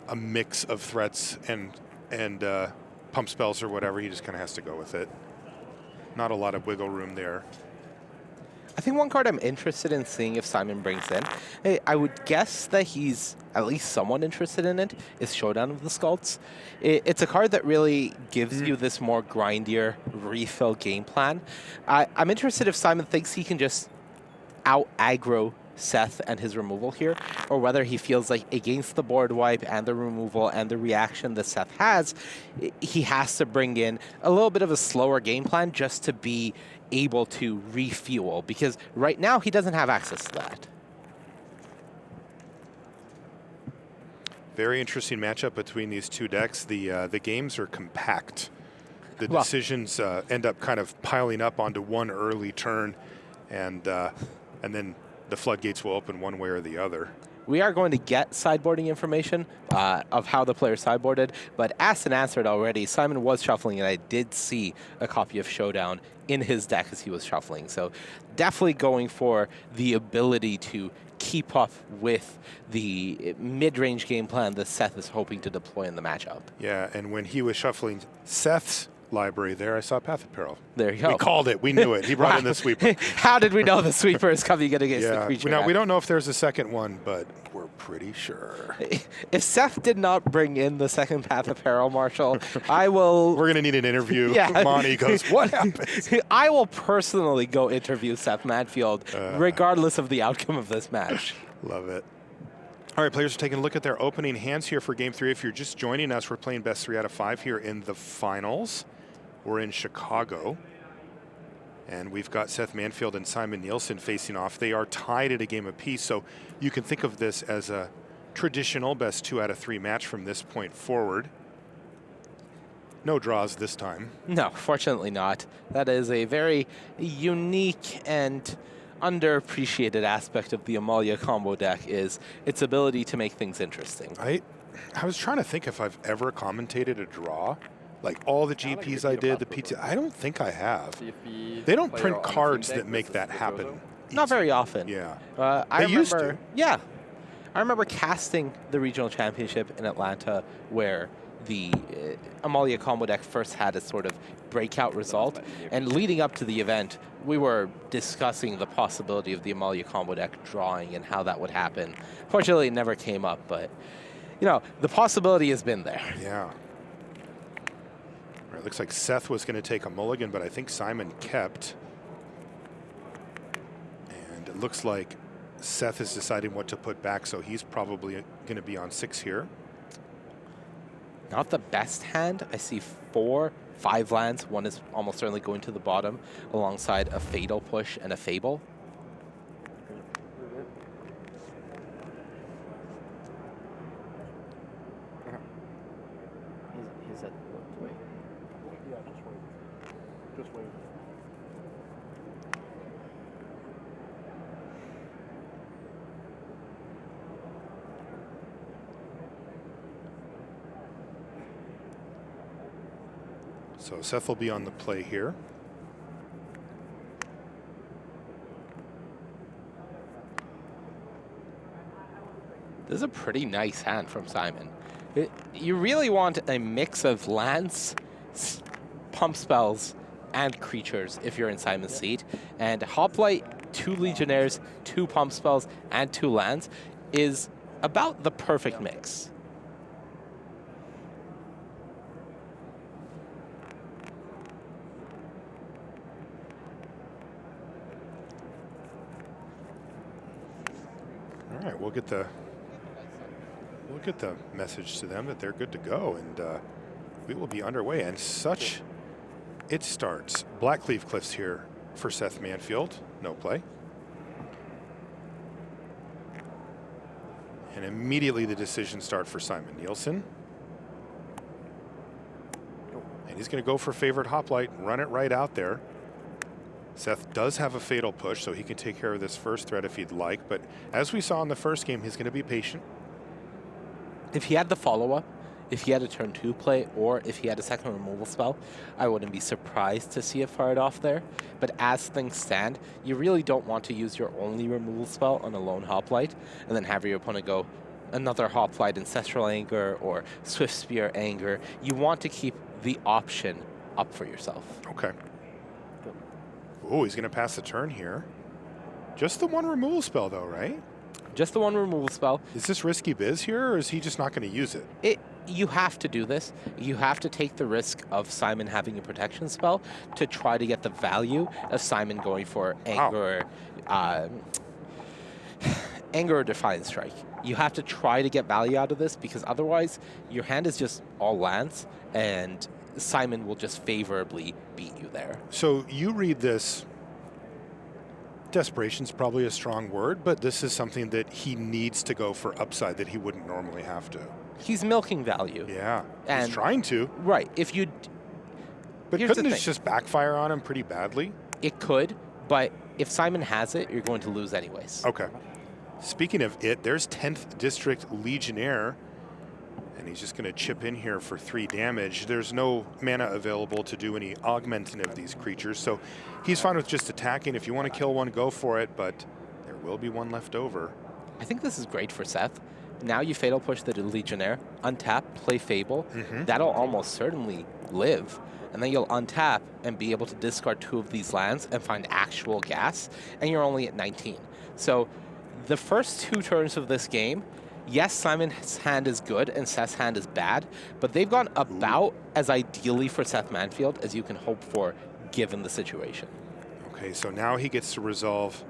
a mix of threats and pump spells or whatever, he just kind of has to go with it. Not a lot of wiggle room there. I think one card I'm interested in seeing if Simon brings in, I would guess that he's at least somewhat interested in it, is Showdown of the Skulls. It's a card that really gives you this more grindier refill game plan. I'm interested if Simon thinks he can just out-aggro Seth and his removal here, or whether he feels like against the board wipe and the removal and the reaction that Seth has, he has to bring in a little bit of a slower game plan just to be able to refuel, because right now he doesn't have access to that. Very interesting matchup between these two decks. The games are compact. The decisions end up kind of piling up onto one early turn, and then the floodgates will open one way or the other. We are going to get sideboarding information of how the player sideboarded, but asked and answered already. Simon was shuffling, and I did see a copy of Showdown in his deck as he was shuffling. So definitely going for the ability to keep up with the mid-range game plan that Seth is hoping to deploy in the matchup. Yeah, and when he was shuffling Seth's library there, I saw Path of Peril. There you go. We called it. We knew it. He brought in the sweeper. How did we know the sweeper is coming in against the creature? We don't know if there's a second one, but we're pretty sure. If Seth did not bring in the second Path of Peril, Marshall, I will... We're going to need an interview. Yeah. Monty goes, what happened? I will personally go interview Seth Manfield, regardless of the outcome of this match. Love it. All right, players are taking a look at their opening hands here for Game 3. If you're just joining us, we're playing best 3 out of 5 here in the finals. We're in Chicago, and we've got Seth Manfield and Simon Nielsen facing off. They are tied at a game apiece, so you can think of this as a traditional best 2 out of 3 match from this point forward. No draws this time. No, fortunately not. That is a very unique and underappreciated aspect of the Amalia combo deck, is its ability to make things interesting. I was trying to think if I've ever commentated a draw. Like all the GPs I did, the PT, I don't think I have. They don't print cards that make that happen. Not very often. Yeah. I remember, used to. Yeah. I remember casting the regional championship in Atlanta where the Amalia combo deck first had a sort of breakout result. And leading up to the event, we were discussing the possibility of the Amalia combo deck drawing and how that would happen. Fortunately, it never came up, but, the possibility has been there. Yeah. It looks like Seth was going to take a mulligan, but I think Simon kept. And it looks like Seth is deciding what to put back, so he's probably going to be on 6 here. Not the best hand. I see 5 lands. One is almost certainly going to the bottom, alongside a Fatal Push and a Fable. He's at wait. Yeah, just wait. Just wait. So Seth will be on the play here. This is a pretty nice hand from Simon. You really want a mix of lands, pump spells, and creatures if you're in Simon's seat. And Hoplite, 2 Legionnaires, 2 pump spells, and 2 lands is about the perfect mix. All right, we'll get the message to them that they're good to go, and we will be underway. And such it starts. Blackleaf Cliffs here for Seth Manfield. No play. And immediately the decisions start for Simon Nielsen. And he's going to go for favorite Hoplite, run it right out there. Seth does have a fatal push, so he can take care of this first threat if he'd like. But as we saw in the first game, he's going to be patient. If he had the follow-up, if he had a turn 2 play, or if he had a second removal spell, I wouldn't be surprised to see it fired off there. But as things stand, you really don't want to use your only removal spell on a lone Hoplite, and then have your opponent go another Hoplite, Ancestral Anger, or Swift Spear Anger. You want to keep the option up for yourself. Okay. Oh, he's going to pass the turn here. Just the one removal spell, though, right? Just the one removal spell. Is this risky biz here, or is he just not going to use it? You have to do this. You have to take the risk of Simon having a protection spell to try to get the value of Simon going for Anger, Anger or Defiant Strike. You have to try to get value out of this, because otherwise your hand is just all lands, and Simon will just favorably beat you there. So you read this, desperation's probably a strong word, but this is something that he needs to go for upside that he wouldn't normally have to. He's milking value. Yeah, and he's trying to. Right. If you, but couldn't this just backfire on him pretty badly? It could, but if Simon has it, you're going to lose anyways. Okay. Speaking of it, there's 10th District Legionnaire, and he's just going to chip in here for 3 damage. There's no mana available to do any augmenting of these creatures, so he's fine with just attacking. If you want to kill one, go for it, but there will be one left over. I think this is great for Seth. Now you Fatal Push the Legionnaire, untap, play Fable. That'll almost certainly live. And then you'll untap and be able to discard 2 of these lands and find actual gas, and you're only at 19. So the first 2 turns of this game, yes, Simon's hand is good and Seth's hand is bad, but they've gone about as ideally for Seth Manfield as you can hope for given the situation. Okay, so now he gets to resolve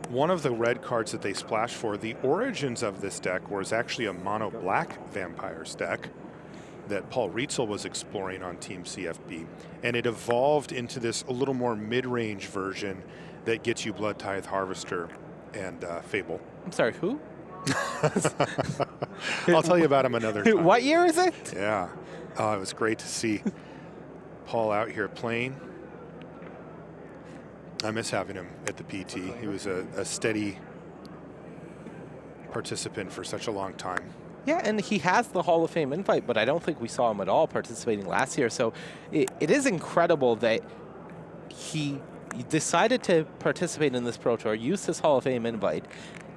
one of the red cards that they splashed for. The origins of this deck was actually a mono black Vampires deck that Paul Rietzel was exploring on Team CFB, and it evolved into this a little more mid-range version that gets you Blood Tithe Harvester and Fable. I'm sorry, who? I'll tell you about him another time. What year is it? Yeah. It was great to see Paul out here playing. I miss having him at the PT. He was a steady participant for such a long time. Yeah, and he has the Hall of Fame invite, but I don't think we saw him at all participating last year. So it is incredible that he decided to participate in this Pro Tour, used his Hall of Fame invite,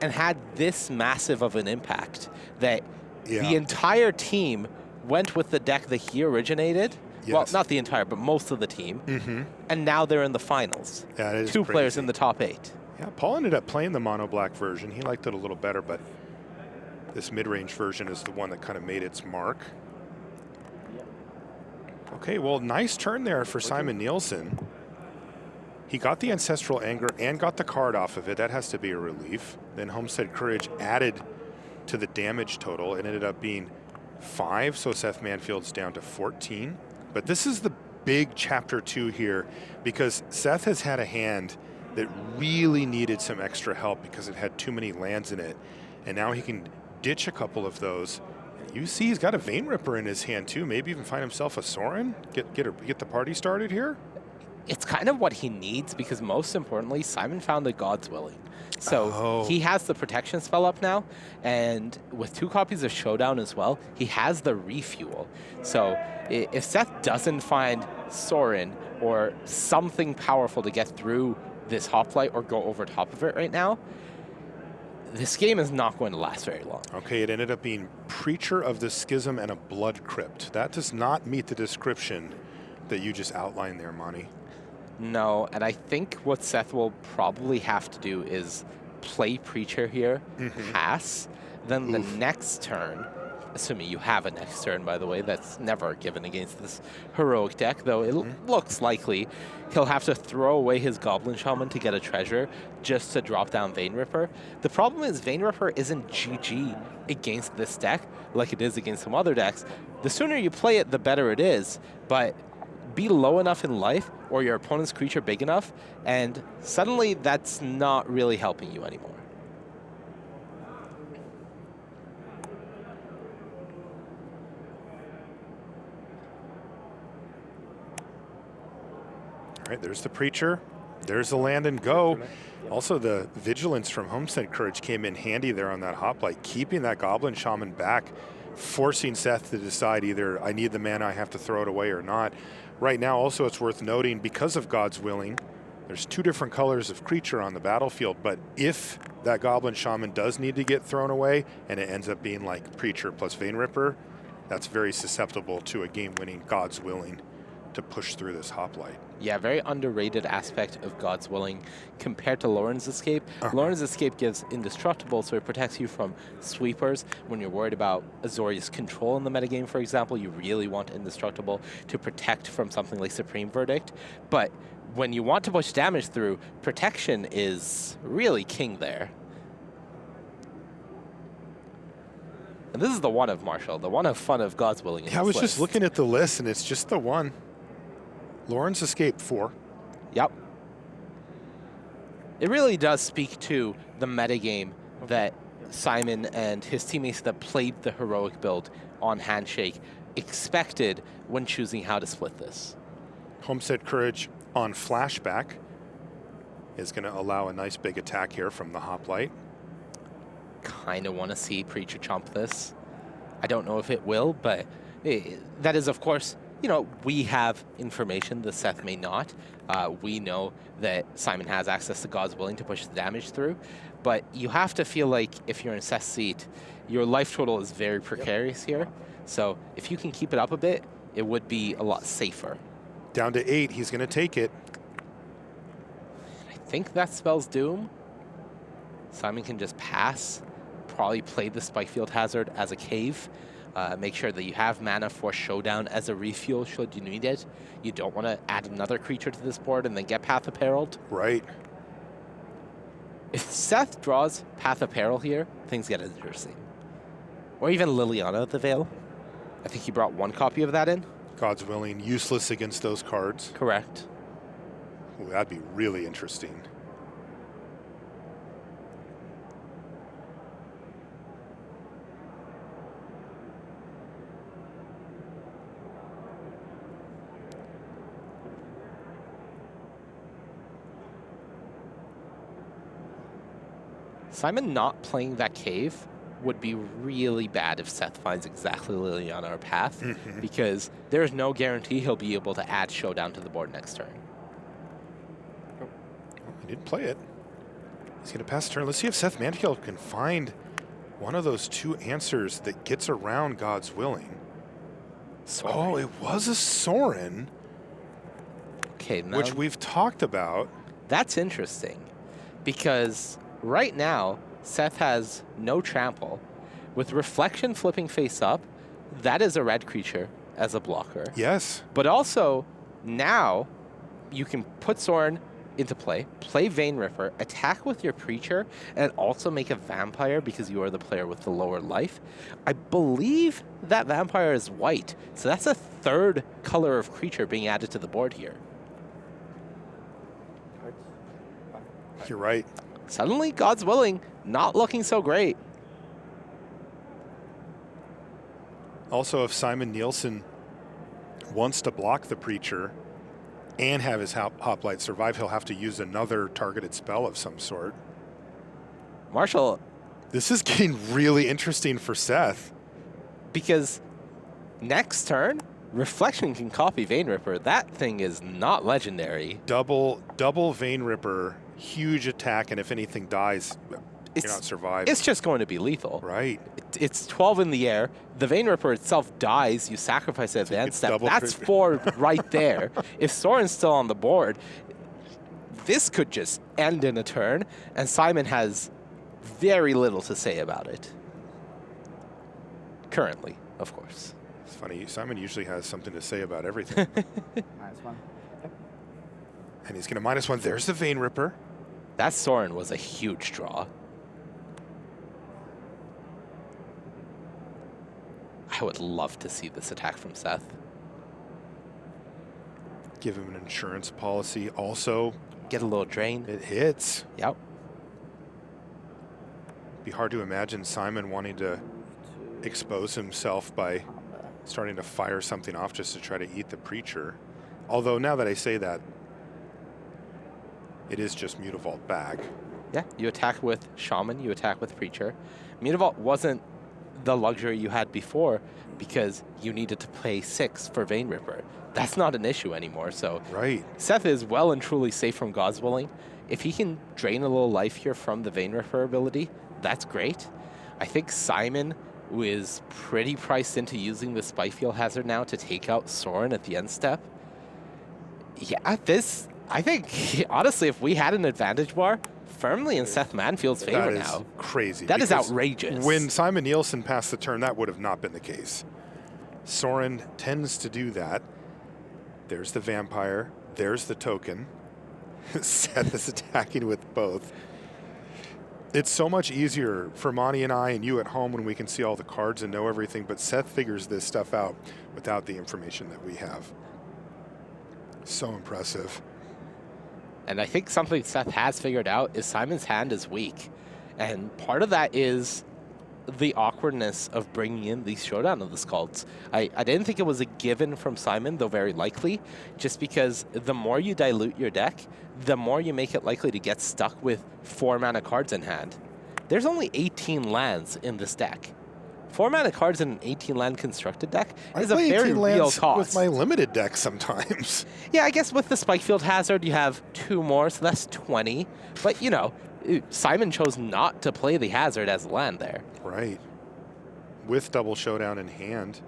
and had this massive of an impact that the entire team went with the deck that he originated. Yes. Well, not the entire, but most of the team. And now they're in the finals. Yeah, it is 2 crazy. players in the top 8. Yeah, Paul ended up playing the mono black version. He liked it a little better, but this mid-range version is the one that kind of made its mark. Okay, well, nice turn there for Simon Nielsen. He got the Ancestral Anger and got the card off of it. That has to be a relief. Then Homestead Courage added to the damage total. It ended up being 5, so Seth Manfield's down to 14. But this is the big Chapter 2 here, because Seth has had a hand that really needed some extra help because it had too many lands in it. And now he can ditch a couple of those. You see he's got a Vein Ripper in his hand too. Maybe even find himself a Sorin. Get the party started here. it's kind of what he needs because most importantly, Simon found the God's Willing. So he has the protection spell up now, and with 2 copies of Showdown as well, he has the refuel. So if Seth doesn't find Sorin or something powerful to get through this hoplite or go over top of it right now, this game is not going to last very long. Okay, it ended up being Preacher of the Schism and a Blood Crypt. That does not meet the description that you just outlined there, Monty. No, and I think what Seth will probably have to do is play Preacher here, pass, then the next turn, assuming you have a next turn, by the way, that's never given against this heroic deck, though it looks likely, he'll have to throw away his Goblin Shaman to get a treasure just to drop down Vein Ripper. The problem is Vein Ripper isn't GG against this deck like it is against some other decks. The sooner you play it, the better it is, but be low enough in life or your opponent's creature big enough, and suddenly that's not really helping you anymore. All right, there's the Preacher. There's the land and go. Also, the Vigilance from Homestead Courage came in handy there on that hoplite, keeping that Goblin Shaman back, forcing Seth to decide either I need the mana, I have to throw it away or not. Right now, also, it's worth noting, because of God's Willing, there's 2 different colors of creature on the battlefield, but if that Goblin Shaman does need to get thrown away and it ends up being like Preacher plus Vein Ripper, that's very susceptible to a game-winning God's Willing to push through this hoplite. Yeah, very underrated aspect of God's Willing compared to Lauren's Escape. Lauren's Escape gives Indestructible, so it protects you from sweepers. When you're worried about Azorius control in the metagame, for example, you really want Indestructible to protect from something like Supreme Verdict. But when you want to push damage through, protection is really king there. And this is the one of Marshall, the one of fun of God's Willing. Yeah, I was just looking at the list, and it's just the one. Lauren's Escape 4. Yep. It really does speak to the metagame that Simon and his teammates that played the heroic build on Handshake expected when choosing how to split this. Homestead Courage on Flashback is going to allow a nice big attack here from the hoplite. Kind of want to see Preacher chomp this. I don't know if it will, but that is, of course, you know, we have information that Seth may not. We know that Simon has access to God's Willing to push the damage through, but you have to feel like if you're in Seth's seat, your life total is very precarious here. So if you can keep it up a bit, it would be a lot safer. Down to 8, he's going to take it. I think that spells Doom. Simon can just pass, probably play the Spikefield Hazard as a cave. Make sure that you have mana for Showdown as a refuel should you need it. You don't want to add another creature to this board and then get Path of Peril. Right. If Seth draws Path of Peril here, things get interesting. Or even Liliana of the Veil. I think he brought 1 copy of that in. God's Willing, useless against those cards. Correct. Ooh, that'd be really interesting. Simon not playing that cave would be really bad if Seth finds exactly Liliana or Path, because there's no guarantee he'll be able to add Showdown to the board next turn. Oh, he did play it. He's going to pass the turn. Let's see if Seth Manfield can find one of those 2 answers that gets around God's Willing. Sorin. Oh, it was a Sorin, Okay, now which we've talked about. that's interesting, because right now, Seth has no trample. With Reflection flipping face up, that is a red creature as a blocker. Yes. But also, now, you can put Sorin into play Vein Ripper, attack with your Preacher, and also make a Vampire because you are the player with the lower life. I believe that Vampire is white, so that's a 3rd color of creature being added to the board here. You're right. Suddenly, God's Willing, not looking so great. Also, if Simon Nielsen wants to block the Preacher, and have his Hoplite survive, he'll have to use another targeted spell of some sort. Marshall, This is getting really interesting for Seth. because next turn, Reflection can copy Vein Ripper. That thing is not legendary. Double Vein Ripper, huge attack, and if anything dies, you're not surviving. It's just going to be lethal. Right. It's 12 in the air. The Vein Ripper itself dies. You sacrifice it at the end step. double That's crit. 4 right there. If Soren's still on the board, this could just end in a turn, and Simon has very little to say about it. Currently, of course. It's funny, Simon usually has something to say about everything. -1. And he's going to -1. There's the Vein Ripper. That Soren was a huge draw. I would love to see this attack from Seth. Give him an insurance policy. Also, Get a little drain. it hits. Yep. Be hard to imagine Simon wanting to expose himself by starting to fire something off just to try to eat the Preacher. Although now that I say that, it is just Mutavault back. Yeah, you attack with Shaman, you attack with Preacher. Mutavault wasn't the luxury you had before because you needed to play 6 for Vein Ripper. That's not an issue anymore, so Right. Seth is well and truly safe from God's Willing. If he can drain a little life here from the Vein Ripper ability, that's great. I think Simon was pretty priced into using the Spikefield Hazard now to take out Soren at the end step. Yeah, I think, honestly, if we had an advantage bar, firmly in Seth Manfield's favor That is now. crazy. That is because outrageous. When Simon Nielsen passed the turn, that would have not been the case. Soren tends to do that. There's the Vampire. There's the token. Seth is attacking with both. It's so much easier for Monty and I and you at home when we can see all the cards and know everything, but Seth figures this stuff out without the information that we have. So impressive. And I think something Seth has figured out is Simon's hand is weak. And part of that is the awkwardness of bringing in these Showdown of the Skulls. I didn't think it was a given from Simon, though very likely, just because the more you dilute your deck, the more you make it likely to get stuck with 4 mana cards in hand. There's only 18 lands in this deck. 4 mana cards in an 18 land constructed deck is a play very 18 real lands cost. with my limited deck sometimes. Yeah, I guess with the Spikefield Hazard, you have 2 more, so that's 20. But, you know, Simon chose not to play the Hazard as a land there. Right. With double Showdown in hand.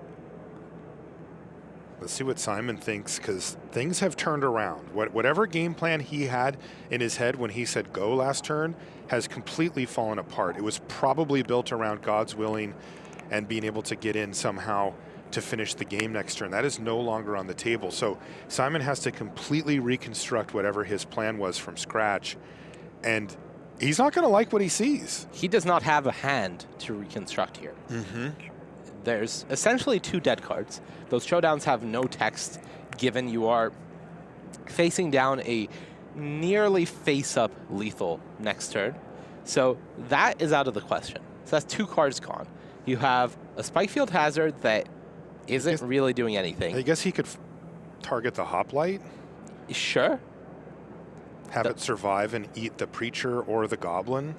Let's see what Simon thinks, because things have turned around. Whatever game plan he had in his head when he said go last turn has completely fallen apart. It was probably built around God's Willing and being able to get in somehow to finish the game next turn. That is no longer on the table. So Simon has to completely reconstruct whatever his plan was from scratch. And he's not going to like what he sees. He does not have a hand to reconstruct here. There's essentially 2 dead cards. Those Showdowns have no text, given you are facing down a nearly face-up lethal next turn. So that is out of the question. So that's 2 cards gone. You have a Spikefield Hazard that isn't really doing anything. I guess he could target the Hoplite, Sure. have it survive and eat the Preacher or the Goblin.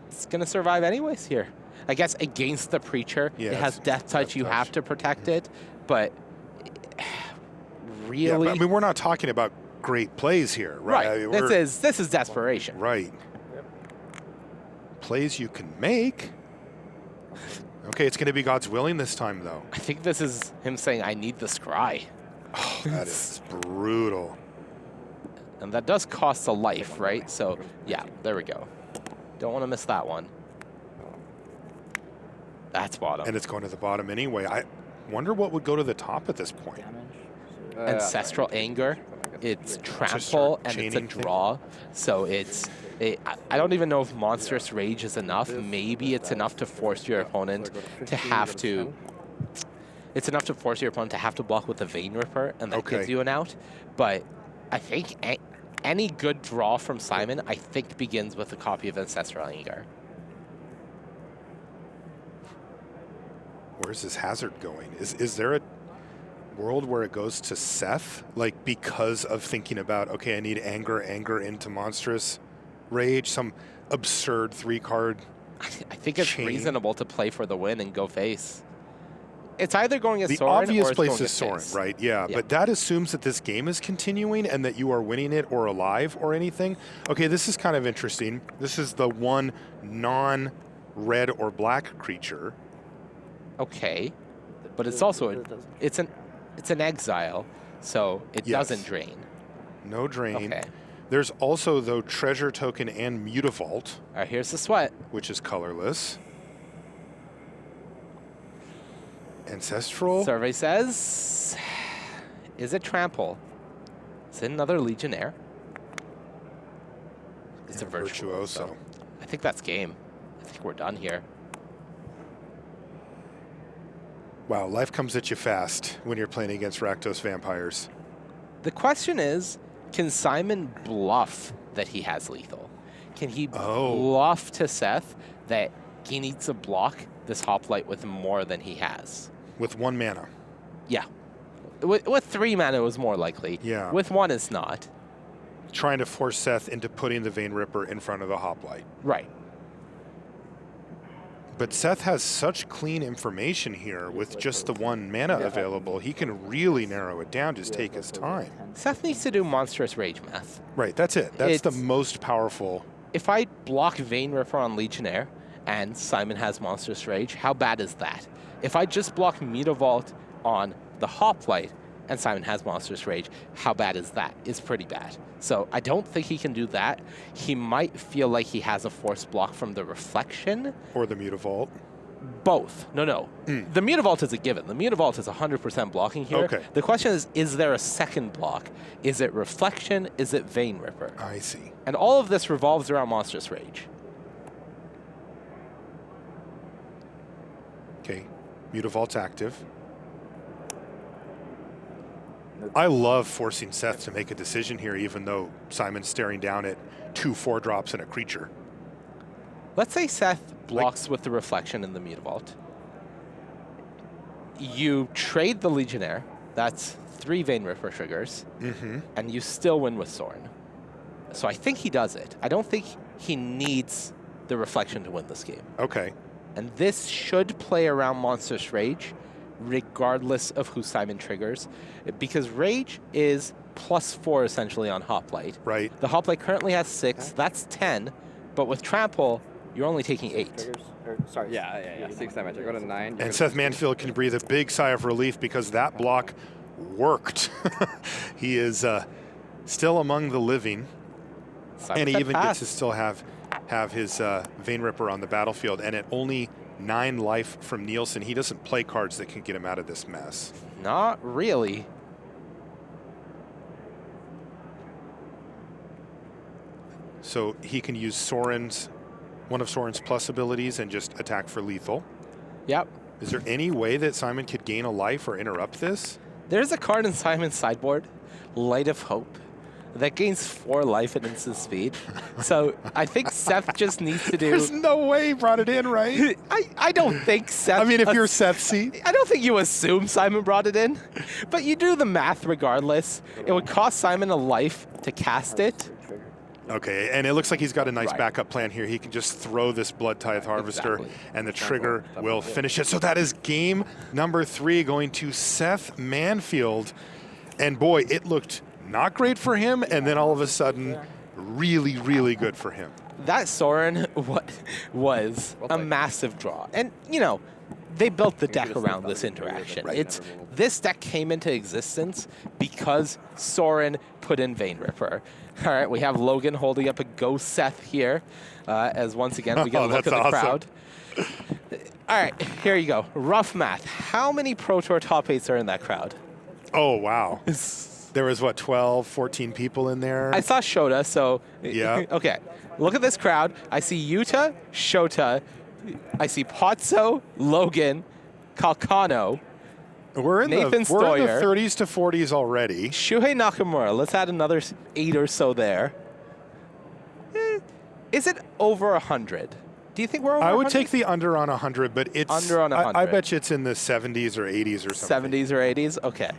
It's going to survive anyways here. I guess against the Preacher, Yeah, it has it's Death Touch. Death You Touch. have to protect it. But really... Yeah, but, I mean, we're not talking about great plays here, right? I Right. mean, This is desperation. right. Plays you can make. Okay, it's going to be God's Willing this time, though. I think this is him saying, I need the Scry. Oh, that is brutal. And that does cost a life, right? So, yeah, there we go. Don't want to miss that one. That's bottom. And it's going to the bottom anyway. I wonder what would go to the top at this point. Ancestral Anger, it's Trample, start and it's a chaining things. draw. So it's... I don't even know if Monstrous Rage is enough. Maybe it's enough to force your opponent to have to... It's enough to force your opponent to have to block with the Vein Ripper, and that Okay. gives you an out. But I think any good draw from Simon, I think, begins with a copy of Ancestral Anger. Where's his Hazard going? Is there a... world where it goes to Seth, like because of thinking about, okay, I need anger into monstrous rage, some absurd 3-card. I think it's chain. reasonable to play for the win and go face. It's either going as The Soren obvious or it's place going is as Soren, face. right? Yeah, but that assumes that this game is continuing and that you are winning it or alive or anything. Okay, this is kind of interesting. This is the one non-red or black creature. Okay, but it's also it's an exile, so it doesn't drain. No drain. Okay. There's also, though, treasure token and mutavault, All right, here's the sweat. which is colorless. Ancestral. Survey says, is it trample? Is it another legionnaire? It's a virtuoso. I think that's game. I think we're done here. Wow, life comes at you fast when you're playing against Rakdos vampires. The question is, can Simon bluff that he has lethal? Can he bluff to Seth that he needs to block this hoplite with more than he has? With 1 mana. Yeah. With 3 mana, it was more likely. Yeah. With 1, it's not. Trying to force Seth into putting the Vein Ripper in front of the hoplite. Right. But Seth has such clean information here with just the 1 mana available. He can really narrow it down, just take his time. Seth needs to do monstrous rage math. Right, that's it. That's the It's- most powerful. If I block Vein Ripper on Legionnaire and Simon has monstrous rage, how bad is that? If I just block Mutavault on the Hoplite and Simon has monstrous rage, how bad is that? It's pretty bad. So I don't think he can do that. He might feel like he has a force block from the Reflection. Or the Mutavault. Both. No. The Mutavault is a given. The Mutavault is 100% blocking here. Okay. The question is there a second block? Is it Reflection? Is it Vein Ripper? I see. And all of this revolves around monstrous rage. Okay, Mutavault's active. I love forcing Seth to make a decision here, even though Simon's staring down at 2 4-drops and a creature. Let's say Seth blocks with the Reflection in the Mutavault. You trade the Legionnaire. That's 3 Vein Ripper triggers. And you still win with Soren. So I think he does it. I don't think he needs the Reflection to win this game. Okay. And this should play around Monstrous Rage, regardless of who Simon triggers, because Rage is +4 essentially on Hoplite. Right. The Hoplite currently has 6, that's 10, but with Trample, you're only taking 8. Triggers? Or, sorry. Yeah. 6 damage. I got a 9. And Seth Manfield can breathe a big sigh of relief because that block worked. He is still among the living. Simon And he said even pass. gets to still have his Vein Ripper on the battlefield. And at only 9 life from Nielsen, he doesn't play cards that can get him out of this mess. Not really. So he can use one of Soren's plus abilities and just attack for lethal. Yep. Is there any way that Simon could gain a life or interrupt this? There's a card in Simon's sideboard, Light of Hope, that gains 4 life at instant speed. So I think Seth just needs to do... There's no way he brought it in, right? I don't think Seth... I mean, if you're Seth's seat. I don't think you assume Simon brought it in, but you do the math regardless. It would cost Simon a life to cast it. Okay, and it looks like he's got a nice Right. backup plan here. He can just throw this Blood Tithe Harvester, Exactly. and the trigger will finish it. So that is game number 3 going to Seth Manfield. And boy, it looked not great for him, and then all of a sudden, really, really good for him. That Soren was a massive draw. And, you know, they built the deck around this interaction. This deck came into existence because Soren put in Vein Ripper. All right, we have Logan holding up a Go Seth here, as once again we get a look at the crowd. All right, here you go. Rough math. How many Pro Tour top 8s are in that crowd? Oh, wow. There was, what, 12, 14 people in there? I saw Shota, so... Yeah. Okay, look at this crowd. I see Yuta, Shota, I see Potso, Logan, Calcano, We're in Nathan the Stoyer. 30s to 40s already. Shuhei Nakamura. Let's add another 8 or so there. Is it over 100? Do you think we're over I would 100? take the under on 100, but it's Under on 100. I bet you it's in the 70s or 80s or something. 70s or 80s? Okay.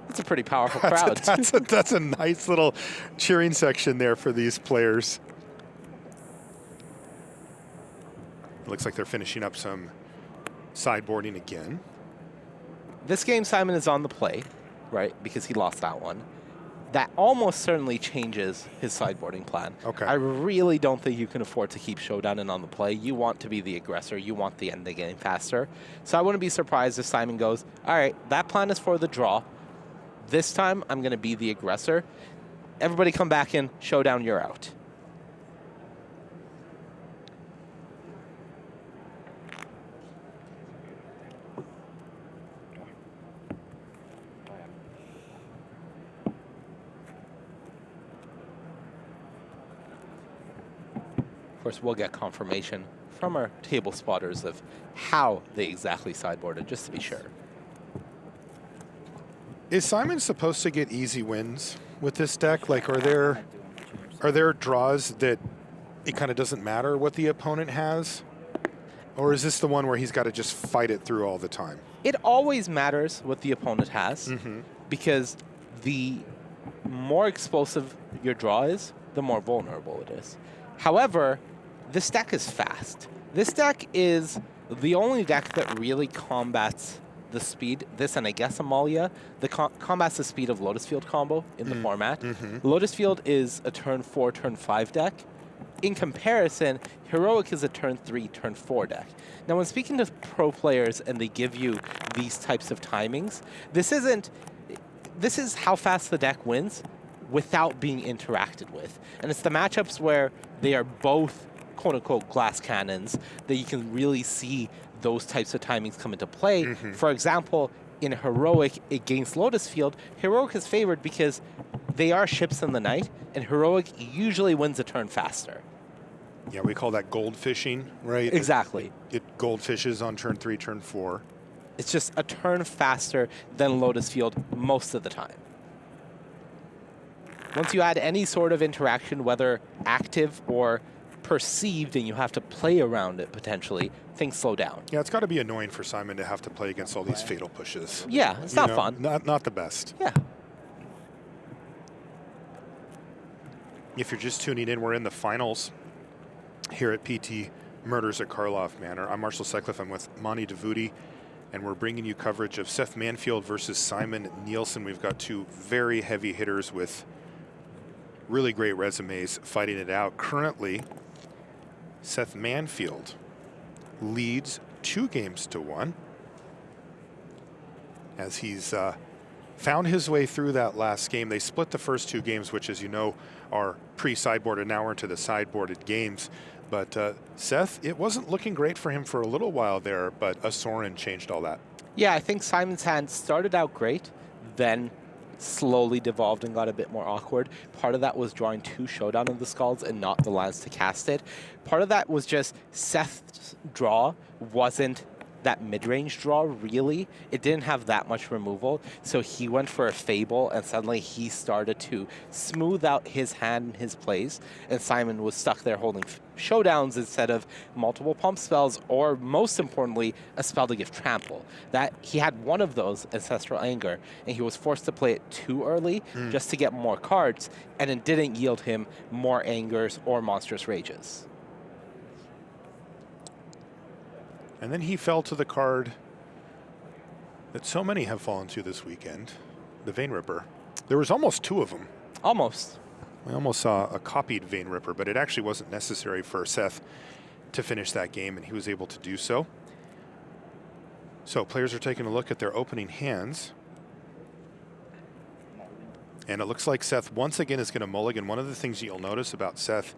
That's a pretty powerful crowd. That's a nice little cheering section there for these players. It looks like they're finishing up some sideboarding again. This game, Simon is on the play, right? Because he lost that one. That almost certainly changes his sideboarding plan. Okay. I really don't think you can afford to keep Showdown in on the play. You want to be the aggressor. You want the end of the game faster. So I wouldn't be surprised if Simon goes, all right, that plan is for the draw. This time, I'm going to be the aggressor. Everybody come back in. Showdown, you're out. Of course, we'll get confirmation from our table spotters of how they exactly sideboarded, just to be sure. Is Simon supposed to get easy wins with this deck? Like, are there draws that it kind of doesn't matter what the opponent has? Or is this the one where he's got to just fight it through all the time? It always matters what the opponent has, because the more explosive your draw is, the more vulnerable it is. However, this deck is fast. This deck is the only deck that really combats the speed. This and I guess Amalia, combats the speed of Lotus Field combo in the format. Lotus Field is a turn 4, turn 5 deck. In comparison, Heroic is a turn 3, turn 4 deck. Now, when speaking to pro players and they give you these types of timings, this is how fast the deck wins without being interacted with. And it's the matchups where they are both quote-unquote glass cannons that you can really see those types of timings come into play. For example, in Heroic against Lotus Field, Heroic is favored because they are ships in the night, and Heroic usually wins a turn faster. Yeah, we call that gold fishing, right? Exactly. It gold fishes on turn 3, turn 4. It's just a turn faster than Lotus Field most of the time. Once you add any sort of interaction, whether active or perceived, and you have to play around it potentially, things slow down. Yeah, it's got to be annoying for Simon to have to play against all these fatal pushes. Yeah, it's not fun. Not the best. Yeah. If you're just tuning in, we're in the finals here at PT Murders at Karlov Manor. I'm Marshall Sutcliffe. I'm with Monty Devuti, and we're bringing you coverage of Seth Manfield versus Simon Nielsen. We've got two very heavy hitters with really great resumes fighting it out. Currently, Seth Manfield leads 2-1 as he's found his way through that last game. They split the first 2 games, which, as you know, are pre-sideboarded. Now we're into the sideboarded games. But Seth, it wasn't looking great for him for a little while there, but a Sorin changed all that. Yeah, I think Simon's hand started out great, then slowly devolved and got a bit more awkward. Part of that was drawing 2 Showdown of the Skulls and not the lands to cast it. Part of that was just Seth's draw wasn't that mid-range draw, really. It didn't have that much removal, so he went for a Fable, and suddenly he started to smooth out his hand and his plays, and Simon was stuck there holding Showdowns instead of multiple pump spells, or most importantly, a spell to give Trample. That he had one of those, Ancestral Anger, and he was forced to play it too early just to get more cards, and it didn't yield him more Angers or Monstrous Rages. And then he fell to the card that so many have fallen to this weekend, the Vein Ripper. There was almost 2 of them. Almost. We almost saw a copied Vein Ripper, but it actually wasn't necessary for Seth to finish that game, and he was able to do so. So players are taking a look at their opening hands. And it looks like Seth once again is going to mulligan. One of the things you'll notice about Seth,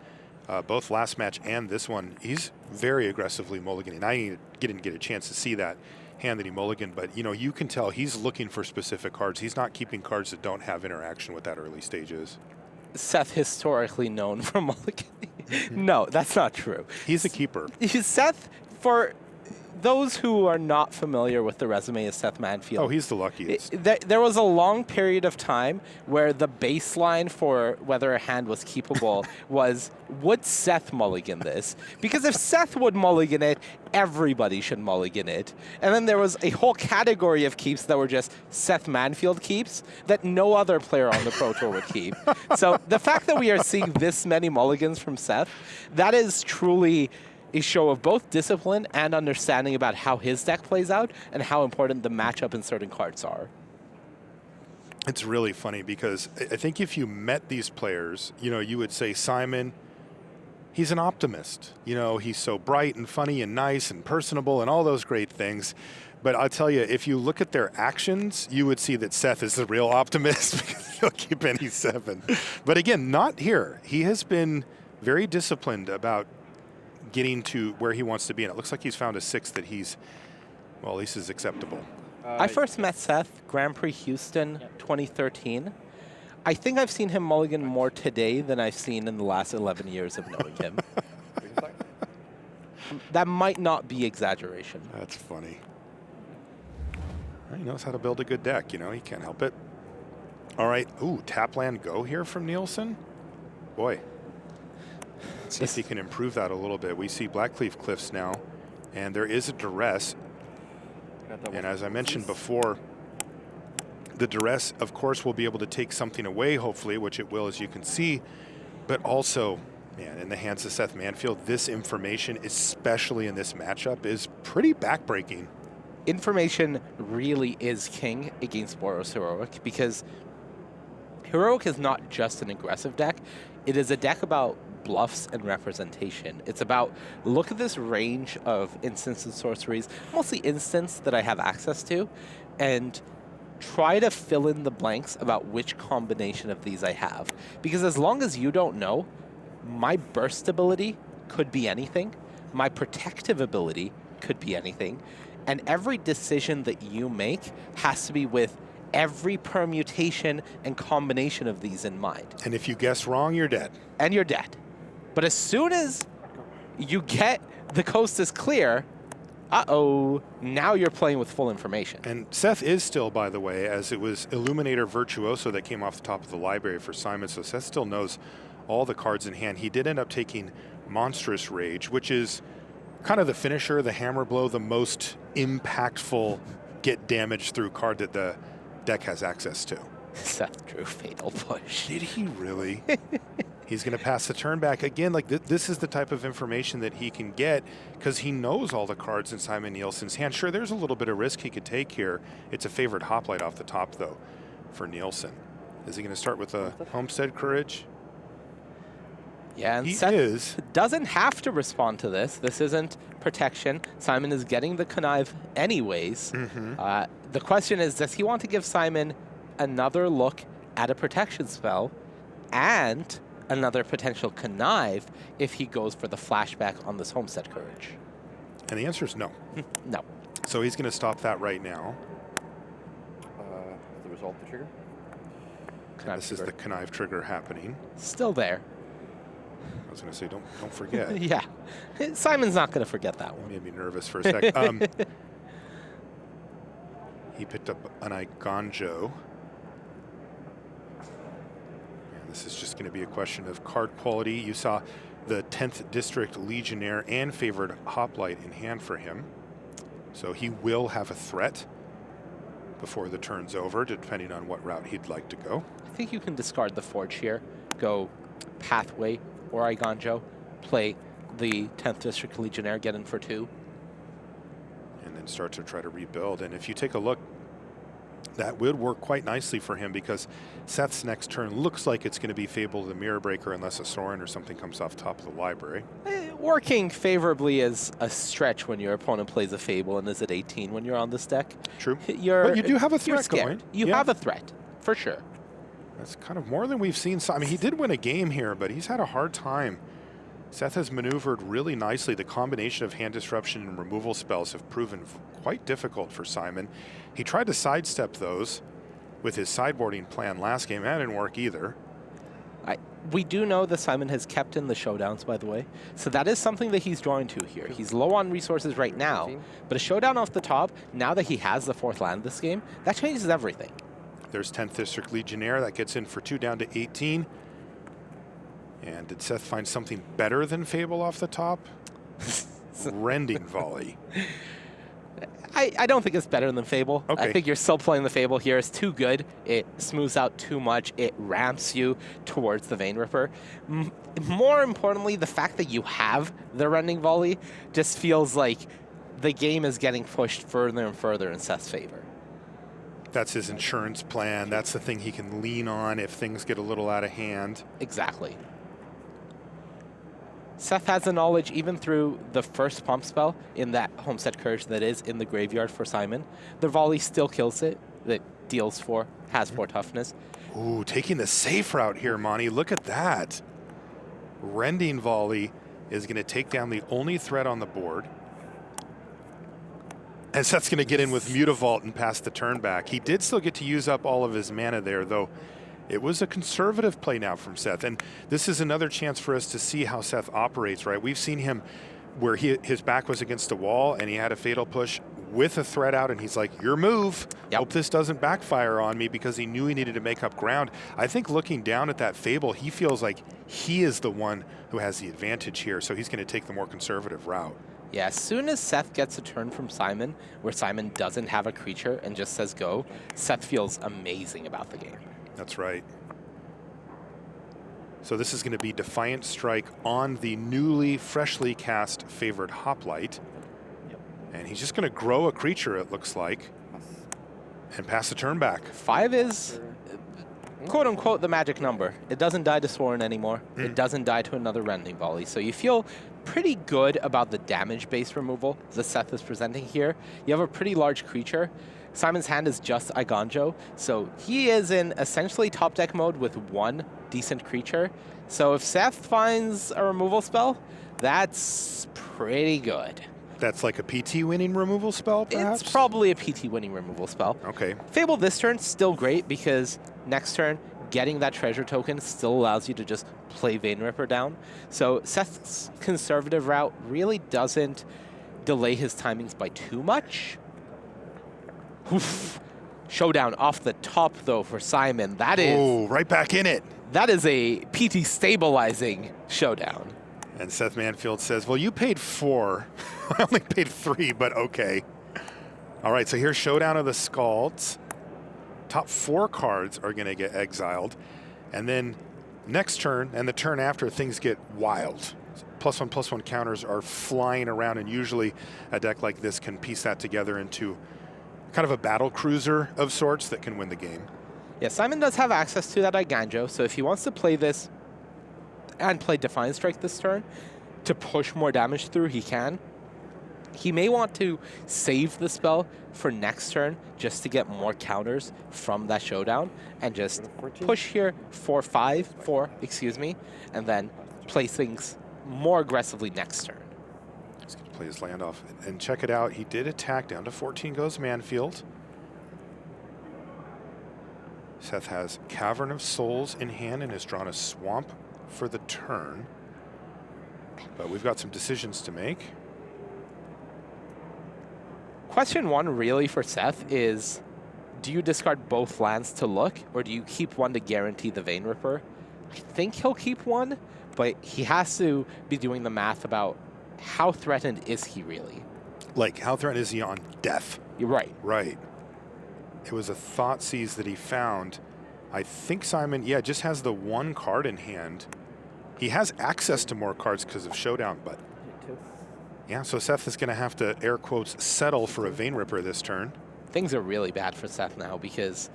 both last match and this one, he's very aggressively mulliganing. I didn't get a chance to see that hand that he mulliganed, but you can tell he's looking for specific cards. He's not keeping cards that don't have interaction with that early stages. Seth historically known for mulliganing. No, that's not true. He's a keeper. Seth, for those who are not familiar with the resume of Seth Manfield. Oh, he's the luckiest. There was a long period of time where the baseline for whether a hand was keepable was, would Seth mulligan this? Because if Seth would mulligan it, everybody should mulligan it. And then there was a whole category of keeps that were just Seth Manfield keeps that no other player on the Pro Tour would keep. So the fact that we are seeing this many mulligans from Seth, that is truly a show of both discipline and understanding about how his deck plays out and how important the matchup in certain cards are. It's really funny because I think if you met these players, you know, you would say, Simon, he's an optimist. You know, he's so bright and funny and nice and personable and all those great things. But I'll tell you, if you look at their actions, you would see that Seth is the real optimist because he'll keep any 7. But again, not here. He has been very disciplined about getting to where he wants to be, and it looks like he's found a 6 that he's, well, at least is acceptable. I first met Seth Grand Prix Houston 2013. I think I've seen him mulligan more today than I've seen in the last 11 years of knowing him. That might not be exaggeration. That's funny. He knows how to build a good deck, you know, he can't help it. All right, ooh, Tapland Go here from Nielsen. Boy. Let's see if he can improve that a little bit. We see Blackleaf Cliffs now, and there is a duress. And as I mentioned before, the duress, of course, will be able to take something away, hopefully, which it will, as you can see. But also, man, in the hands of Seth Manfield, this information, especially in this matchup, is pretty backbreaking. Information really is king against Boros Heroic because Heroic is not just an aggressive deck. It is a deck about bluffs and representation. It's about, look at this range of instants and sorceries, mostly instants that I have access to, and try to fill in the blanks about which combination of these I have. Because as long as you don't know, my burst ability could be anything, my protective ability could be anything, and every decision that you make has to be with every permutation and combination of these in mind. And if you guess wrong, you're dead. And you're dead. But as soon as you get the coast is clear, uh-oh, now you're playing with full information. And Seth is still, by the way, as it was Illuminator Virtuoso that came off the top of the library for Simon, so Seth still knows all the cards in hand. He did end up taking Monstrous Rage, which is kind of the finisher, the hammer blow, the most impactful get damage through card that the deck has access to. Seth drew Fatal Push. Did he really? He's going to pass the turn back again. Like this is the type of information that he can get because he knows all the cards in Simon Nielsen's hand. Sure, there's a little bit of risk he could take here. It's a favored hoplite off the top, though, for Nielsen. Is he going to start with a Homestead Courage? Yeah, and he Seth doesn't have to respond to this. This isn't protection. Simon is getting the connive anyways. The question is, does he want to give Simon another look at a protection spell and another potential connive if he goes for the flashback on this Homestead Courage? And the answer is no. No. So he's going to stop that right now. The result of the trigger? This is the connive trigger happening. Still there. I was going to say, don't forget. Yeah. Simon's not going to forget that It one. made me nervous for a sec. He picked up an Iganjo. And this is just going to be a question of card quality. You saw the 10th District Legionnaire and favored Hoplite in hand for him. So he will have a threat before the turn's over, depending on what route he'd like to go. I think you can discard the Forge here, go Pathway or Iganjo, play the 10th District Legionnaire, get in for 2. And then start to try to rebuild. And if you take a look, that would work quite nicely for him because Seth's next turn looks like it's going to be Fable the Mirror Breaker unless a Sorin or something comes off top of the library. Working favorably is a stretch when your opponent plays a Fable and is at 18 when you're on this deck. True. But you do have a threat going. You have a threat, for sure. That's kind of more than we've seen. I mean, he did win a game here, but he's had a hard time. Seth has maneuvered really nicely. The combination of hand disruption and removal spells have proven quite difficult for Simon. He tried to sidestep those with his sideboarding plan last game. That didn't work either. We do know that Simon has kept in the showdowns, by the way. So that is something that he's drawing to here. He's low on resources right now, but a showdown off the top, now that he has the 4th land this game, that changes everything. There's 10th District Legionnaire. That gets in for 2 down to 18. And did Seth find something better than Fable off the top? Rending volley. I don't think it's better than Fable. Okay. I think you're still playing the Fable here. It's too good. It smooths out too much. It ramps you towards the Vein Ripper. More importantly, the fact that you have the Rending Volley just feels like the game is getting pushed further and further in Seth's favor. That's his insurance plan. That's the thing he can lean on if things get a little out of hand. Exactly. Seth has the knowledge even through the first pump spell in that Homestead Courage that is in the graveyard for Simon. The volley still kills it. That deals 4, has 4 toughness. Ooh, taking the safe route here, Monty. Look at that. Rending volley is going to take down the only threat on the board. And Seth's going to get in with Mutavault and pass the turn back. He did still get to use up all of his mana there, though. It was a conservative play now from Seth, and this is another chance for us to see how Seth operates, right? We've seen him where his back was against a wall and he had a fatal push with a threat out, and he's like, your move. Yep. Hope this doesn't backfire on me, because he knew he needed to make up ground. I think looking down at that Fable, he feels like he is the one who has the advantage here, so he's going to take the more conservative route. Yeah, as soon as Seth gets a turn from Simon, where Simon doesn't have a creature and just says go, Seth feels amazing about the game. That's right. So this is going to be Defiant Strike on the newly, freshly cast Favored Hoplite. Yep. And he's just going to grow a creature, it looks like, and pass the turn back. 5 is, quote unquote, the magic number. It doesn't die to Sworn anymore. It doesn't die to another Rending Volley. So you feel pretty good about the damage base removal that Seth is presenting here. You have a pretty large creature. Simon's hand is just Iganjo, so he is in essentially top deck mode with 1 decent creature. So if Seth finds a removal spell, that's pretty good. That's like a PT winning removal spell, perhaps? It's probably a PT winning removal spell. Okay. Fable this turn, still great, because next turn, getting that treasure token still allows you to just play Vein Ripper down. So Seth's conservative route really doesn't delay his timings by too much. Oof. Showdown off the top, though, for Simon. That is... Oh, right back in it. That is a PT stabilizing showdown. And Seth Manfield says, well, you paid 4. I only paid 3, but okay. All right, so here's Showdown of the Scalds. Top 4 cards are going to get exiled. And then next turn and the turn after, things get wild. +1/+1 counters are flying around, and usually a deck like this can piece that together into kind of a battle cruiser of sorts that can win the game. Yeah, Simon does have access to that Iganjo, so if he wants to play this and play Defiant Strike this turn to push more damage through, he can. He may want to save the spell for next turn just to get more counters from that showdown and just push here for 4, excuse me, and then play things more aggressively next turn. He's going to play his land off. And check it out. He did attack. Down to 14 goes Manfield. Seth has Cavern of Souls in hand and has drawn a Swamp for the turn. But we've got some decisions to make. Question 1 really for Seth is, do you discard both lands to look, or do you keep one to guarantee the Vein Ripper? I think he'll keep one, but he has to be doing the math about how threatened is he really? Like, how threatened is he on death? You're right. Right. It was a Thoughtseize that he found. I think Simon, yeah, just has the 1 card in hand. He has access to more cards because of Showdown, but yeah, so Seth is going to have to, air quotes, settle for a Vein Ripper this turn. Things are really bad for Seth now because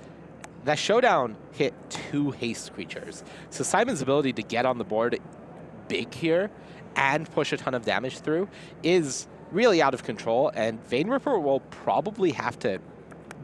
that Showdown hit 2 haste creatures. So Simon's ability to get on the board big here and push a ton of damage through is really out of control, and Vein Ripper will probably have to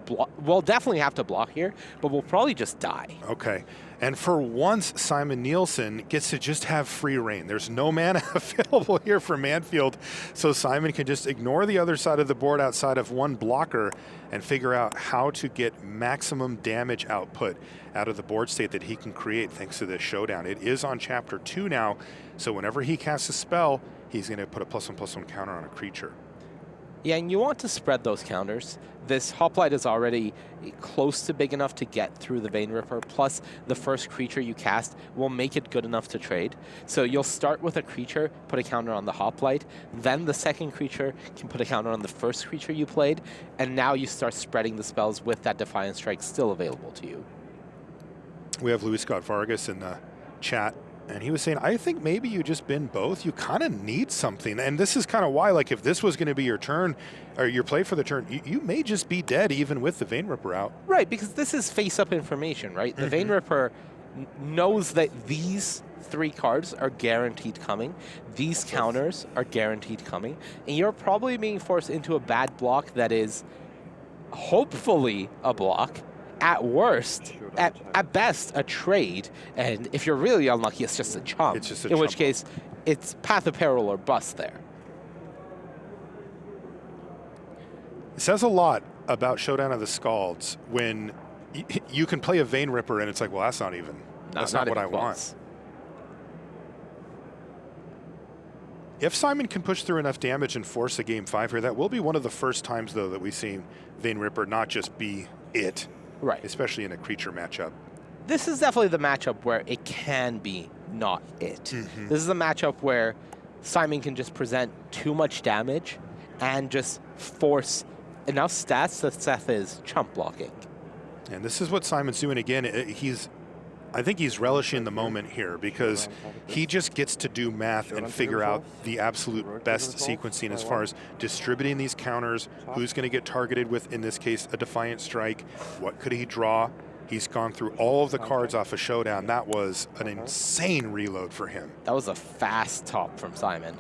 block. We'll definitely have to block here, but we'll probably just die. Okay. And for once, Simon Nielsen gets to just have free reign. There's no mana available here for Manfield, so Simon can just ignore the other side of the board outside of one blocker and figure out how to get maximum damage output out of the board state that he can create thanks to this showdown. It is on chapter 2 now, so whenever he casts a spell, he's going to put a +1/+1 counter on a creature. Yeah, and you want to spread those counters. This Hoplite is already close to big enough to get through the Vein Ripper, plus the first creature you cast will make it good enough to trade. So you'll start with a creature, put a counter on the Hoplite, then the second creature can put a counter on the first creature you played, and now you start spreading the spells with that Defiant Strike still available to you. We have Luis Scott Vargas in the chat, and he was saying, I think maybe you just bin both. You kind of need something. And this is kind of why, like, if this was going to be your turn, or your play for the turn, you may just be dead even with the Vein Ripper out. Right, because this is face-up information, right? The Vein Ripper knows that these 3 cards are guaranteed coming. These counters are guaranteed coming. And you're probably being forced into a bad block that is hopefully a block. At worst, at best, a trade, and if you're really unlucky, it's just a chump. It's just a in which chump. case, it's Path of Peril or bust there. It says a lot about Showdown of the Scalds when you can play a Vein Ripper and it's like, well, that's not what I want. If Simon can push through enough damage and force a game 5 here, that will be one of the first times, though, that we see Vein Ripper not just be it. Right. Especially in a creature matchup. This is definitely the matchup where it can be not it. This is a matchup where Simon can just present too much damage and just force enough stats that Seth is chump blocking. And this is what Simon's doing again. I think he's relishing the moment here because he just gets to do math and figure out the absolute best sequencing as far as distributing these counters, who's going to get targeted with, in this case, a Defiant Strike. What could he draw? He's gone through all of the cards off a Showdown. That was an insane reload for him. That was a fast top from Simon.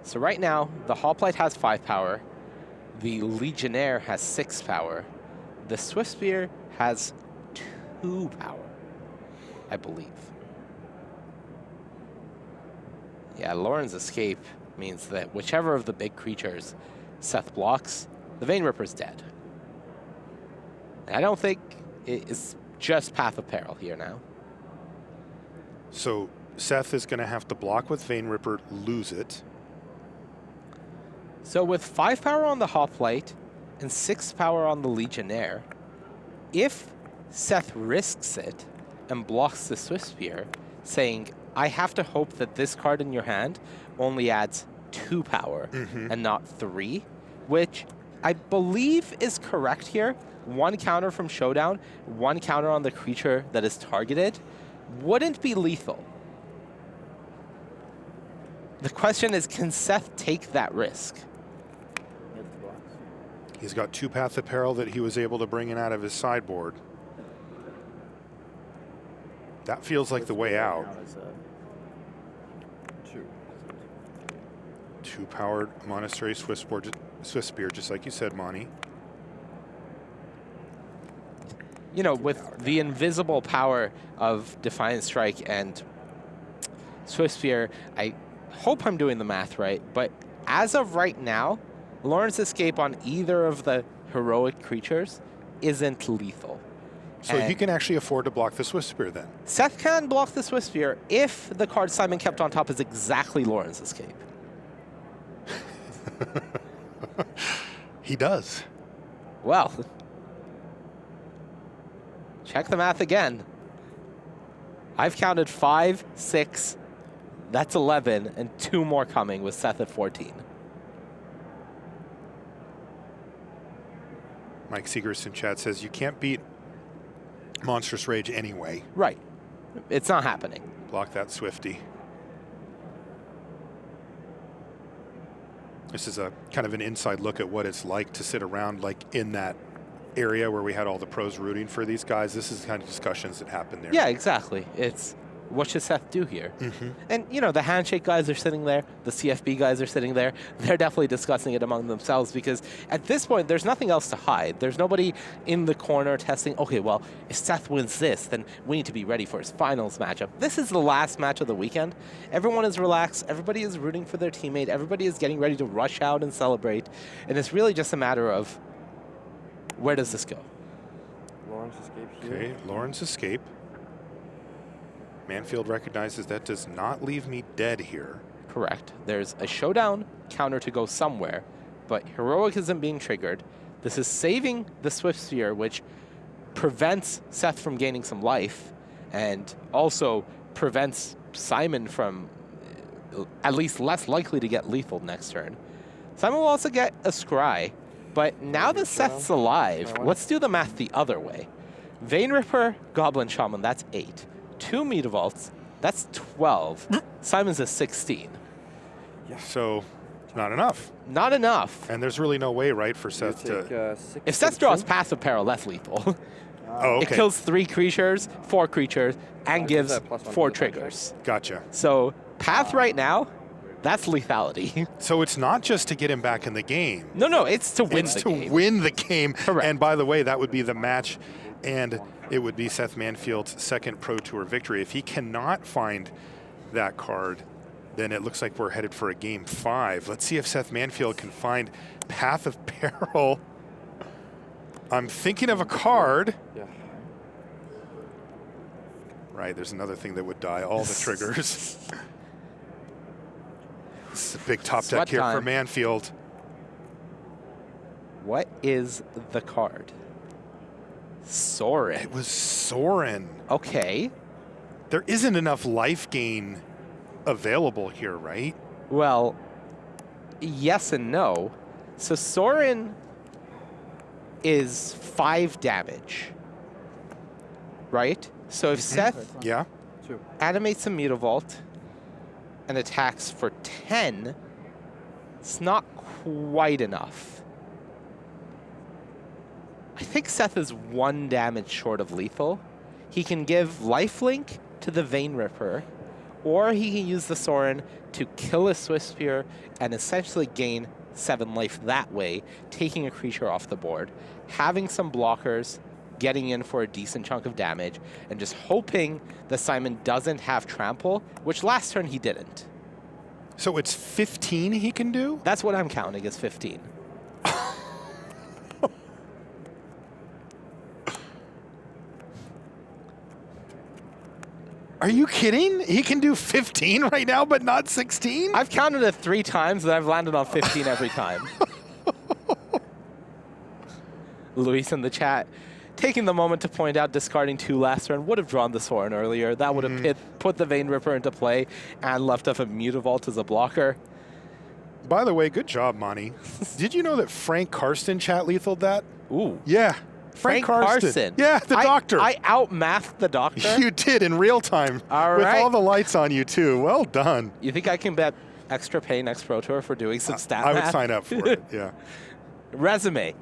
So right now, the Hoplite has 5 power. The Legionnaire has 6 power. The Swiftspear has 2 power, I believe. Yeah, Lauren's Escape means that whichever of the big creatures Seth blocks, the Vein Ripper's dead. And I don't think it's just Path of Peril here now. So Seth is going to have to block with Vein Ripper, lose it. So with 5 power on the Hoplite and 6 power on the Legionnaire, if Seth risks it and blocks the Swiftspear, saying, I have to hope that this card in your hand only adds 2 power and not 3, which I believe is correct here. 1 counter from Showdown, 1 counter on the creature that is targeted, wouldn't be lethal. The question is, can Seth take that risk? He's got 2 Path of Peril that he was able to bring in out of his sideboard. That feels like the way out. 2 powered Monastery Swiftspear, just like you said, Monty. You know, with the invisible power of Defiant Strike and Swiftspear, I hope I'm doing the math right, but as of right now, Lauren's Escape on either of the heroic creatures isn't lethal. So he can actually afford to block the Swiftspear then? Seth can block the Swiftspear if the card Simon kept on top is exactly Lauren's Escape. He does. Well, check the math again. I've counted 5, 6, that's 11, and 2 more coming with Seth at 14. Mike Seegers in chat says you can't beat Monstrous Rage anyway. Right. It's not happening. Block that Swifty. This is a kind of an inside look at what it's like to sit around like in that area where we had all the pros rooting for these guys. This is the kind of discussions that happen there. Yeah, exactly. It's What should Seth do here? And, you know, the handshake guys are sitting there. The CFB guys are sitting there. They're definitely discussing it among themselves because at this point, there's nothing else to hide. There's nobody in the corner testing, okay, well, if Seth wins this, then we need to be ready for his finals matchup. This is the last match of the weekend. Everyone is relaxed. Everybody is rooting for their teammate. Everybody is getting ready to rush out and celebrate. And it's really just a matter of where does this go? Lawrence escapes here. Okay, Lawrence escape. Manfield recognizes that does not leave me dead here. Correct. There's a showdown counter to go somewhere, but Heroic isn't being triggered. This is saving the Swift Sphere, which prevents Seth from gaining some life and also prevents Simon from at least less likely to get lethal next turn. Simon will also get a Scry, but now that Seth's alive, let's do the math the other way. Vein Ripper, Goblin Shaman, that's 8. 2 Meat Vaults, that's 12. Simon's a 16. So, not enough. Not enough. And there's really no way, right, for Seth Take, to... 6 If Seth draws Passive Peril, that's lethal. Oh, okay. It kills 3 creatures, 4 creatures, and gives that +1 to 4 the triggers. Gotcha. So, Path right now, that's lethality. So it's not just to get him back in the game. No, it's to win It's the to game. win the game. Correct. And by the way, that would be the match, and it would be Seth Manfield's second Pro Tour victory. If he cannot find that card, then it looks like we're headed for a game 5. Let's see if Seth Manfield can find Path of Peril. I'm thinking of a card. Yeah. Right, there's another thing that would die, all the triggers. This is a big top Sweat deck here for time. Manfield. What is the card? Sorin. It was Sorin. Okay. There isn't enough life gain available here, right? Well, yes and no. So Sorin is 5 damage, right? So if Seth Yeah. animates a Mutavault and attacks for 10, it's not quite enough. I think Seth is 1 damage short of lethal. He can give lifelink to the Vein Ripper, or he can use the Sorin to kill a Swift Spear and essentially gain 7 life that way, taking a creature off the board, having some blockers, getting in for a decent chunk of damage, and just hoping that Simon doesn't have Trample, which last turn he didn't. So it's 15 he can do? That's what I'm counting as 15. Are you kidding? He can do 15 right now, but not 16? I've counted it 3 times, and I've landed on 15 every time. Luis in the chat, taking the moment to point out discarding 2 last turn would have drawn the Sorin earlier. That would have put the Vein Ripper into play and left up a Mutavault as a blocker. By the way, good job, Monty. Did you know that Frank Karsten chat lethaled that? Ooh. Yeah. Frank Karsten. Yeah, the doctor. I outmathed the doctor. You did in real time. All with right. all the lights on you, too. Well done. You think I can bet extra pay next Pro Tour for doing some stat I would math? sign up for it, yeah. Resume.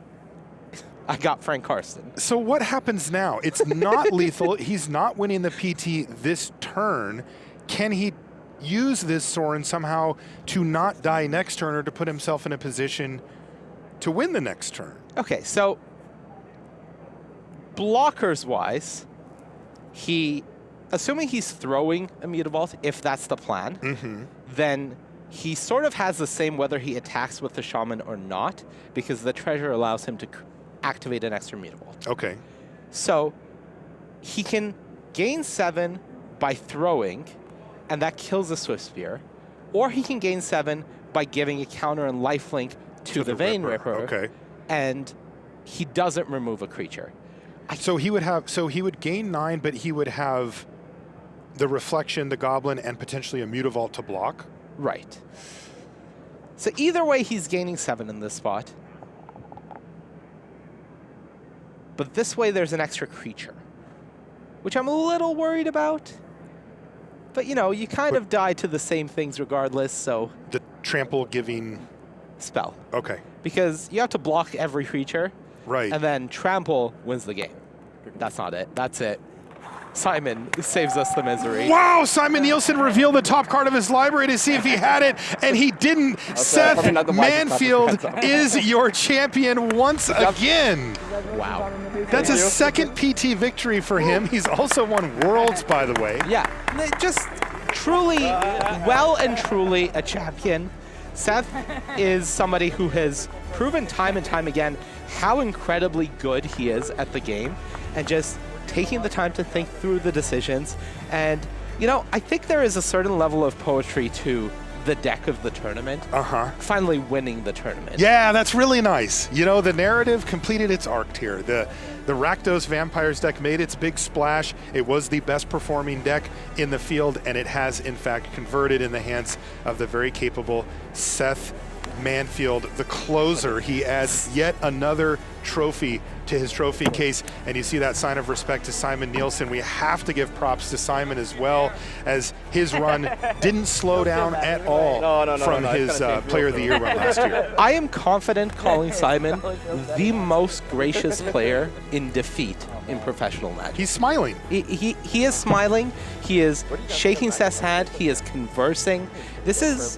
I got Frank Karsten. So what happens now? It's not lethal. He's not winning the PT this turn. Can he use this Sorin somehow to not die next turn or to put himself in a position to win the next turn? Okay, so blockers-wise, assuming he's throwing a Mutavault, if that's the plan, then he sort of has the same whether he attacks with the Shaman or not, because the treasure allows him to activate an extra Mutavault. Okay. So he can gain 7 by throwing, and that kills the Swift Spear, or he can gain 7 by giving a counter and lifelink to the Vein Ripper, Okay. and he doesn't remove a creature. So he would gain 9, but he would have the Reflection, the Goblin, and potentially a Mutavault to block? Right. So either way, he's gaining 7 in this spot. But this way, there's an extra creature, which I'm a little worried about. But, you know, you kind of die to the same things regardless, so... The trample giving... Spell. Okay. Because you have to block every creature. Right. And then trample wins the game. That's not it. That's it. Simon saves us the misery. Wow, Simon Nielsen revealed the top card of his library to see if he had it, and he didn't. Seth probably not the wisest Manfield class of is your champion once again. Wow. That's a second PT victory for him. He's also won Worlds, by the way. Yeah, just truly, well and truly a champion. Seth is somebody who has proven time and time again how incredibly good he is at the game, and just taking the time to think through the decisions. And, you know, I think there is a certain level of poetry to the deck of the tournament. Finally winning the tournament. Yeah, that's really nice. You know, the narrative completed its arc here. The Rakdos Vampires deck made its big splash. It was the best performing deck in the field, and it has, in fact, converted in the hands of the very capable Seth Manfield, the closer. He adds yet another trophy to his trophy case, and you see that sign of respect to Simon Nielsen. We have to give props to Simon as well, as his run didn't slow down at all from his Player of the Year run last year. I am confident calling Simon the most gracious player in defeat in professional Magic. He's smiling. He is smiling. He is shaking Seth's hand. He is conversing. This is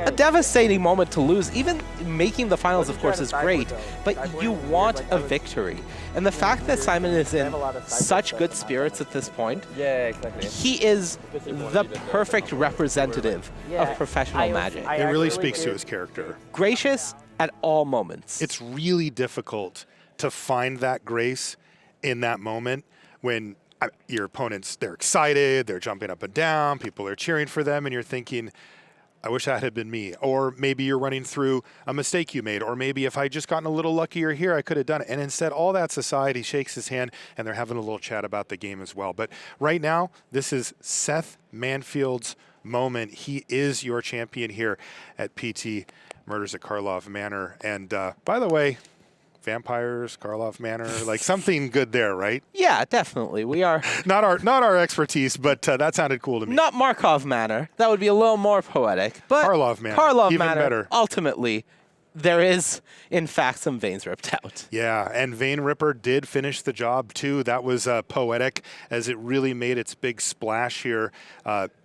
a devastating moment to lose. Even making the finals, of course, is great, but you want a victory. And the fact that Simon is in such good spirits at this point, he is the perfect representative of professional Magic. It really speaks to his character. Gracious at all moments. It's really difficult to find that grace in that moment when your opponents, they're excited, they're jumping up and down, people are cheering for them, and you're thinking, I wish that had been me. Or maybe you're running through a mistake you made, or maybe if I just gotten a little luckier here, I could have done it. And instead, all that's aside, he shakes his hand, and they're having a little chat about the game as well. But right now, this is Seth Manfield's moment. He is your champion here at PT Murders at Karlov Manor. And by the way, Vampires, Karlov Manor, like something good there, right? Yeah, definitely. We are not our expertise, but that sounded cool to me. Not Markov Manor. That would be a little more poetic. But Karlov Manor. Karlov Even Manor, better. ultimately, there is, in fact, some veins ripped out. Yeah, and Vein Ripper did finish the job too. That was poetic, as it really made its big splash here.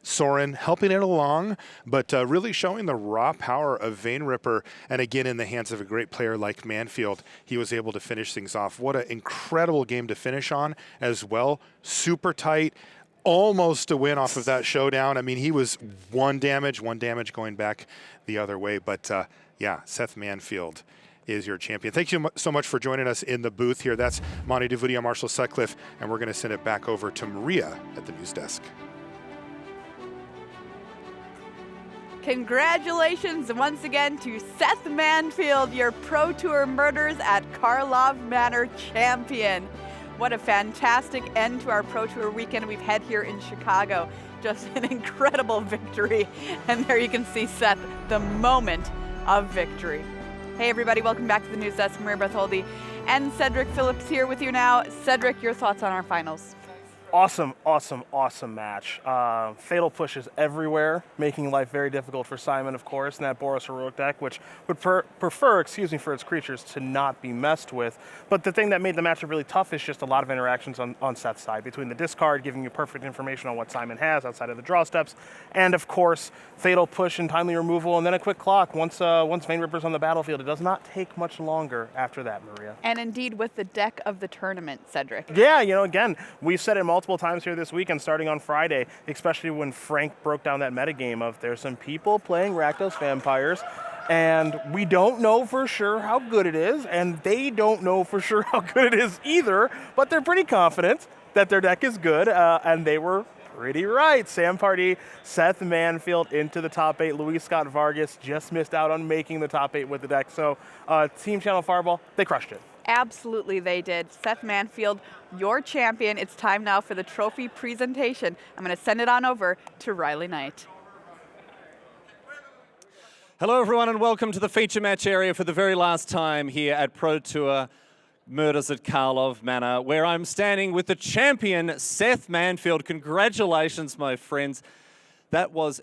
Soren helping it along, but really showing the raw power of Vein Ripper. And again, in the hands of a great player like Manfield, he was able to finish things off. What an incredible game to finish on as well. Super tight. Almost a win off of that showdown. I mean, he was one damage going back the other way. But yeah, Seth Manfield is your champion. Thank you so much for joining us in the booth here. That's Monty DeVudy, I'm Marshall Sutcliffe, and we're going to send it back over to Maria at the news desk. Congratulations once again to Seth Manfield, your Pro Tour Murders at Karlov Manor champion. What a fantastic end to our Pro Tour weekend we've had here in Chicago. Just an incredible victory. And there you can see Seth, the moment of victory. Hey everybody, welcome back to the news desk. Maria Bertholdi and Cedric Phillips here with you now. Cedric, your thoughts on our finals? Awesome, awesome, awesome match. Fatal pushes everywhere, making life very difficult for Simon, of course, and that Boros heroic deck, which would prefer, for its creatures to not be messed with. But the thing that made the matchup really tough is just a lot of interactions on Seth's side, between the discard, giving you perfect information on what Simon has outside of the draw steps, and of course, fatal push and timely removal, and then a quick clock. Once Vein Ripper's on the battlefield, it does not take much longer after that, Maria. And indeed, with the deck of the tournament, Cedric. Yeah, you know, again, we've said it multiple times here this weekend, starting on Friday, especially when Frank broke down that metagame of there's some people playing Rakdos Vampires, and we don't know for sure how good it is, and they don't know for sure how good it is either, but they're pretty confident that their deck is good, and they were pretty right. Sam Pardee, Seth Manfield into the top 8. Luis Scott Vargas just missed out on making the top 8 with the deck. So Team Channel Fireball, they crushed it. Absolutely they did. Seth Manfield, your champion. It's time now for the trophy presentation. I'm going to send it on over to Riley Knight. Hello everyone and welcome to the feature match area for the very last time here at Pro Tour Murders at Karlov Manor, where I'm standing with the champion, Seth Manfield. Congratulations, my friends. That was